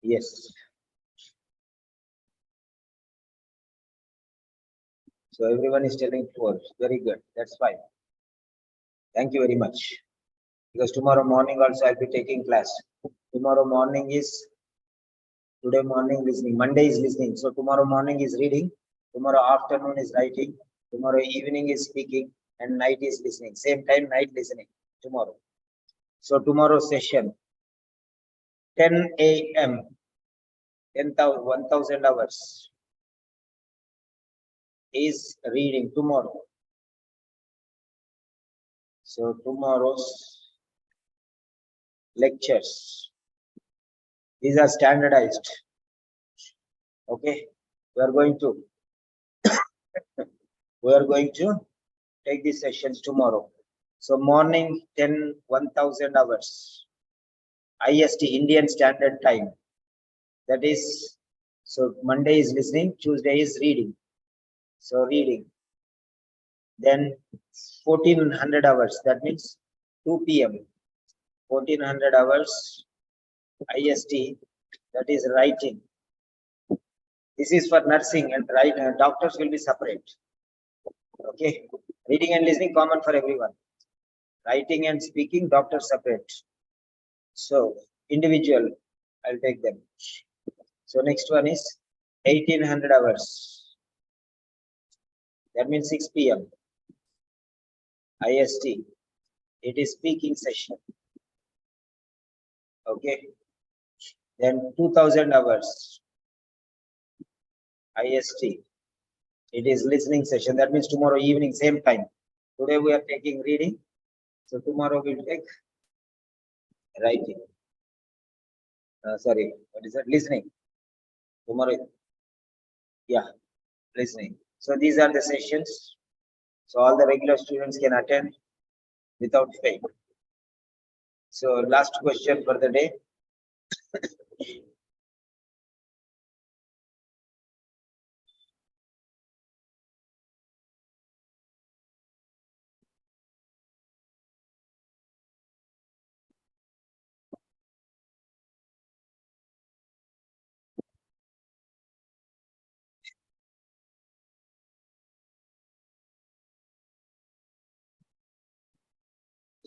Yes. So everyone is telling 4. Very good. That's fine. Thank you very much. Because tomorrow morning also I'll be taking class. Tomorrow morning is, today morning listening. Monday is listening. So tomorrow morning is reading. Tomorrow afternoon is writing. Tomorrow evening is speaking. And night is listening. Same time, night listening. Tomorrow. So tomorrow's session, 10 a.m. 1,000 hours is reading tomorrow. So tomorrow's lectures, these are standardized. Okay, we are going to take these sessions tomorrow. So morning 1,000 hours, IST, Indian Standard Time. That is, so Monday is listening, Tuesday is reading. So reading. Then 1,400 hours, that means 2 p.m. 1,400 hours IST, that is writing. This is for nursing and doctors will be separate. Okay, reading and listening common for everyone. Writing and speaking, doctors separate. So individual, I'll take them. So next one is 1,800 hours. That means 6 p.m. IST. It is speaking session. Okay. Then 2,000 hours IST. It is listening session. That means tomorrow evening, same time. Today we are taking reading. So tomorrow we'll take writing. Sorry, what is that? Listening. Tomorrow, yeah, listening. So these are the sessions. So all the regular students can attend. without fail. So last question for the day.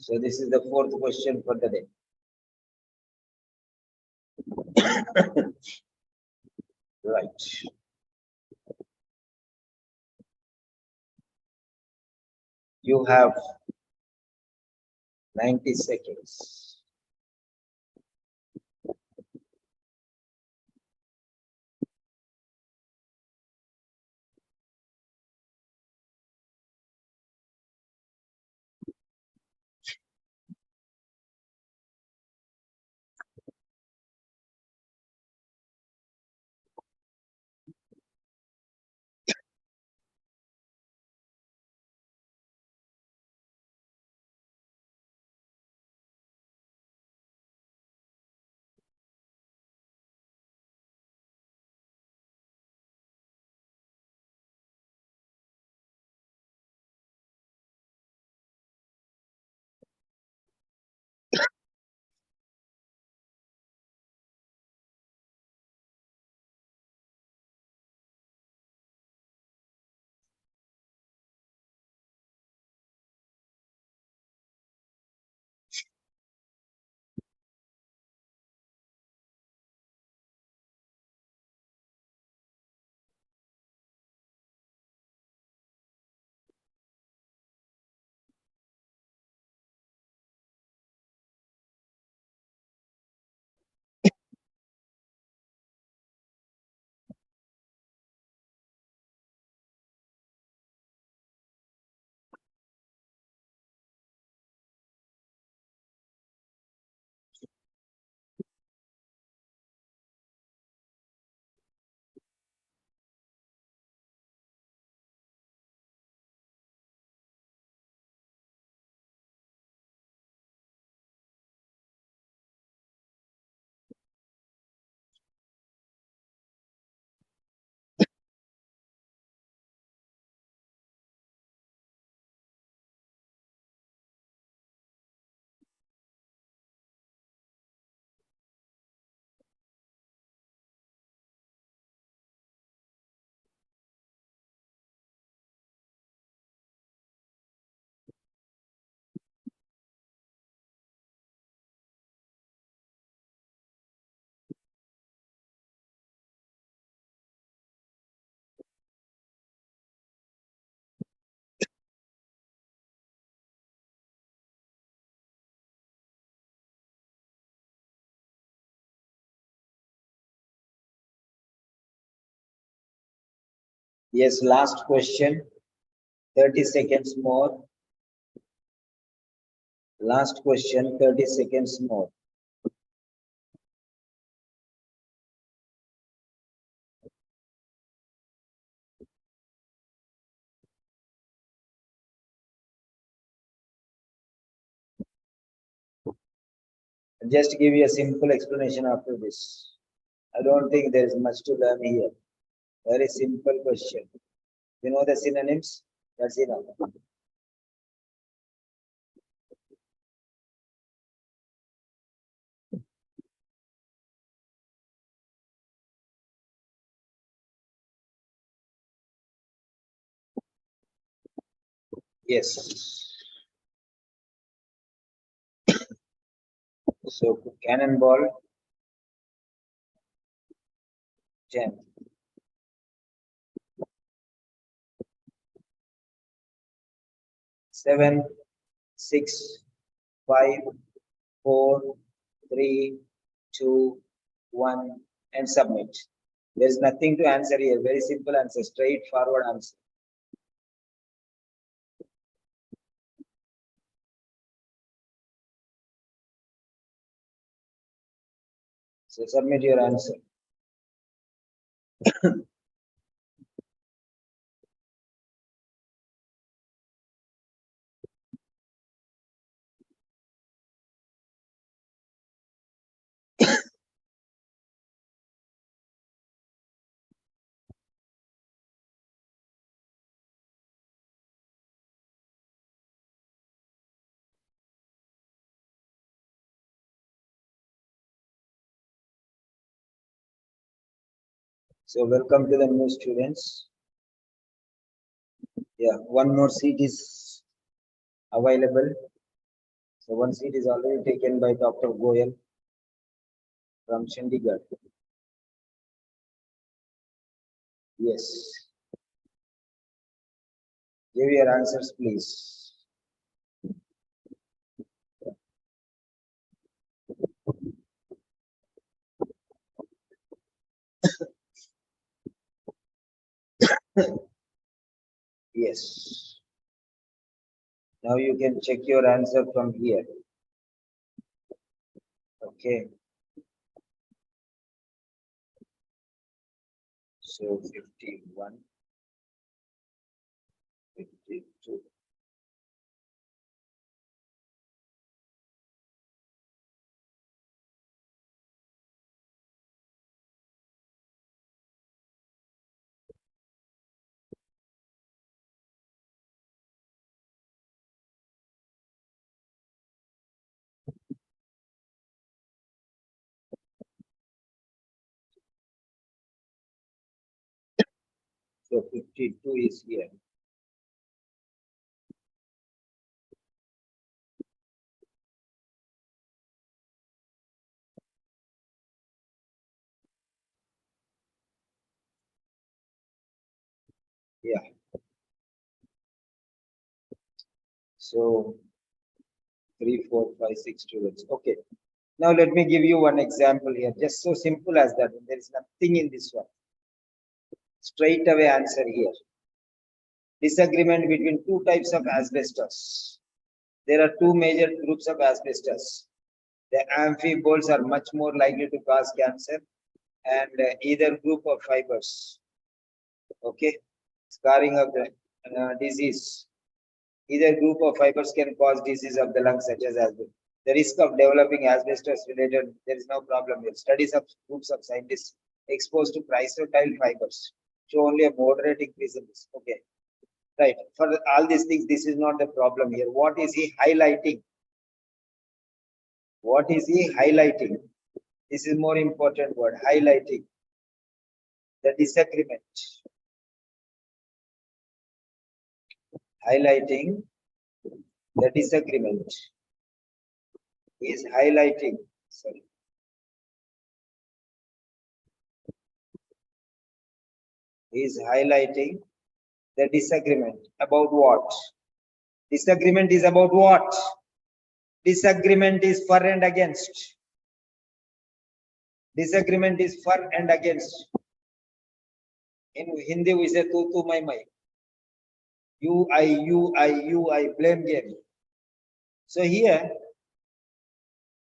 So this is the fourth question for the day. Right. You have 90 seconds. Yes, last question. 30 seconds more. Last question, 30 seconds more. Just give you a simple explanation after this. I don't think there is much to learn here. Very simple question. You know the synonyms? That's enough. Yes. So cannonball, gem. 7, 6, 5, 4, 3, 2, 1, and submit. There is nothing to answer here. Very simple answer, straightforward answer. So submit your answer. So welcome to the new students. Yeah, one more seat is available. So one seat is already taken by Dr. Goyal from Chandigarh. Yes. Give your answers, please. Yes. Now you can check your answer from here. Okay. So 51, 52. So 52 is here. Yeah. So 3, 4, 5, 6 students. Okay. Now let me give you one example here. Just so simple as that. There is nothing in this one. Straight away answer here. Disagreement between two types of asbestos. There are two major groups of asbestos. The amphiboles are much more likely to cause cancer, and either group of fibers. Okay, scarring of the disease. Either group of fibers can cause disease of the lungs, such as asbestos. The risk of developing asbestos related, there is no problem here. Studies of groups of scientists exposed to chrysotile fibers show only a moderate increase in this. Okay, right. For all these things, this is not the problem here. What is he highlighting? What is he highlighting? This is more important word, highlighting the disagreement. Highlighting the disagreement. He is highlighting, sorry. He is highlighting the disagreement about what? Disagreement is about what? Disagreement is for and against. Disagreement is for and against. In Hindi we say tu mai mai. You, I, blame game. So here,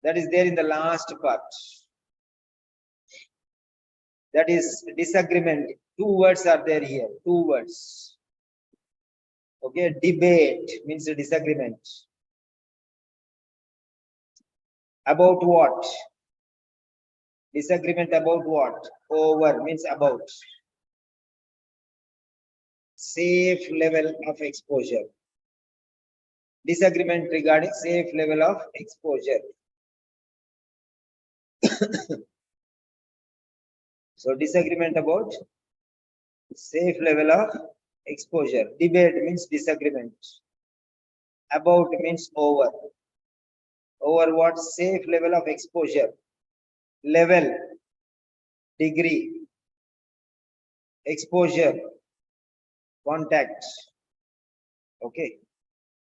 that is there in the last part. That is disagreement. Two words are there here. Two words. Okay, debate means a disagreement. About what? Disagreement about what? Over means about. Safe level of exposure. Disagreement regarding safe level of exposure. So disagreement about safe level of exposure. Debate means disagreement. About means over. Over what? Safe level of exposure. Level, degree, exposure, contact. Okay,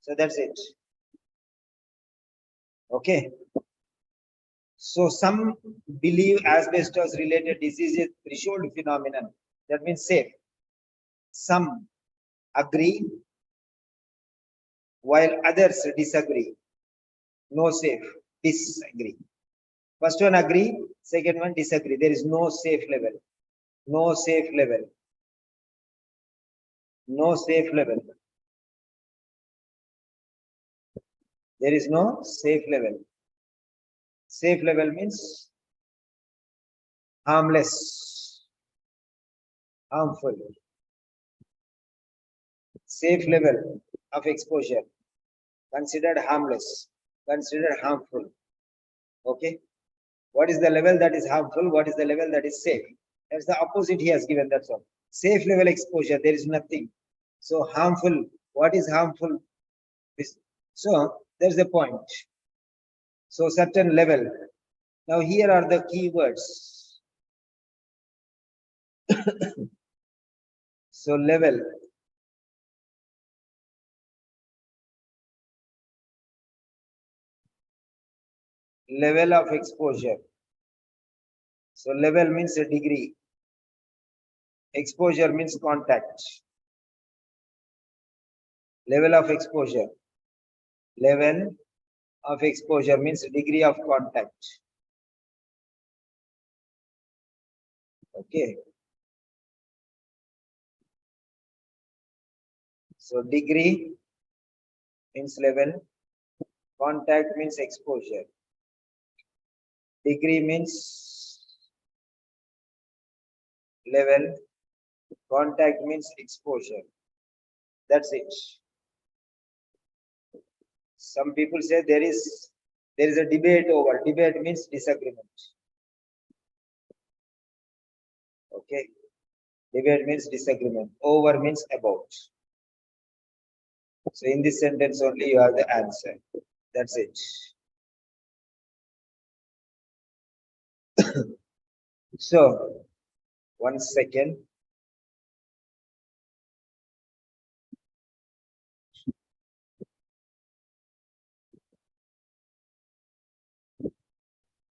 so that's it. Okay, so some believe asbestos related disease is threshold phenomenon, that means safe. Some agree while others disagree. No safe, disagree. First one agree, second one disagree. There is no safe level. No safe level. No safe level. There is no safe level. Safe level means harmless, harmful. Safe level of exposure, considered harmless, considered harmful. Okay. What is the level that is harmful? What is the level that is safe? That's the opposite he has given, that's all. Safe level exposure, there is nothing. So harmful, what is harmful? So there's a point. So certain level. Now here are the key words. So level. Level of exposure. So level means a degree. Exposure means contact. Level of exposure. Level of exposure means degree of contact. Okay. So degree means level. Contact means exposure. Degree means level. Contact means exposure. That's it. Some people say there is a debate over. Debate means disagreement. Okay. Debate means disagreement. Over means about. So in this sentence only you have the answer. That's it. So 1 second.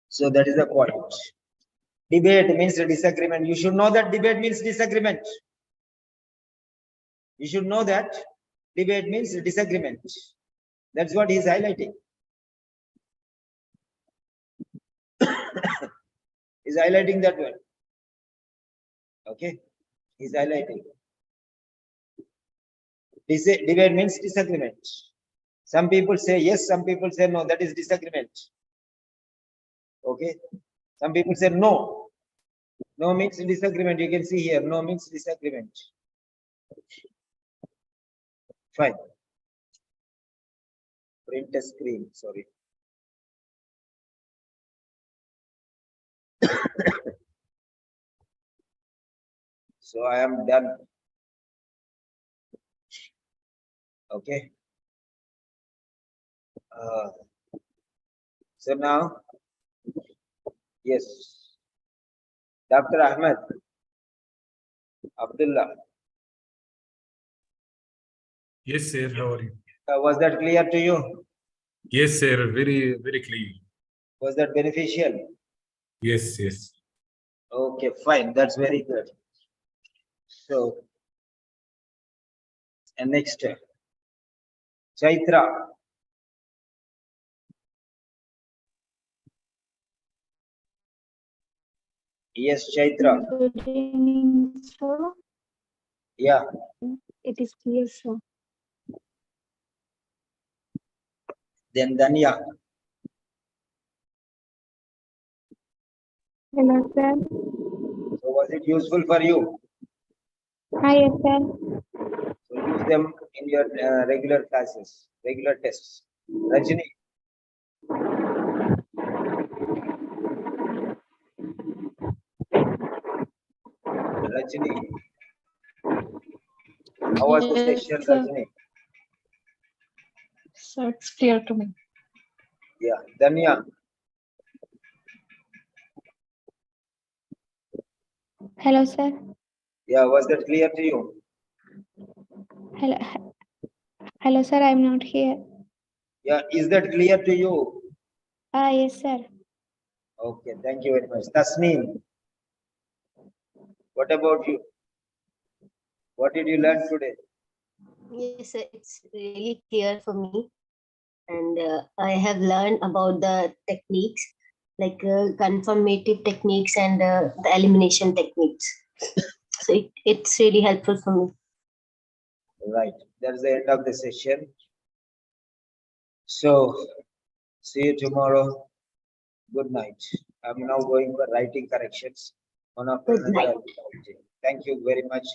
So that is the point. Debate means disagreement. You should know that debate means disagreement. You should know that debate means disagreement. That's what he is highlighting. He's highlighting that one. Okay. He's highlighting. Debate means disagreement. Some people say yes, some people say no. That is disagreement. Okay. Some people say no. No means disagreement. You can see here. No means disagreement. Fine. Print a screen. Sorry. So I am done. Okay. So now, yes, Dr. Ahmed Abdullah. Yes, sir. How are you? Was that clear to you? Yes, sir. Very, very clear. Was that beneficial? Yes, yes. Okay, fine. That's very good. So, and next, Chaitra. Yes, Chaitra. Good evening, sir. Yeah. It is clear, sir. Then Danya. Hello, sir. So was it useful for you? Hi, yes, sir. So use them in your regular classes, regular tests. Rajini. Rajini. How was the Yes, session, sir. Rajini? So it's clear to me. Yeah. Danya. Hello, sir. Yeah, was that clear to you? Hello, hello, sir. I'm not here. Yeah, is that clear to you? Yes, sir. Okay, thank you very much. Tasneem. What about you? What did you learn today? Yes, sir, it's really clear for me. And I have learned about the techniques like confirmative techniques and the elimination techniques. So it's really helpful for me. Right, that's the end of the session. So, see you tomorrow. Good night. I'm now going for writing corrections. One after Good another. night. Thank you very much.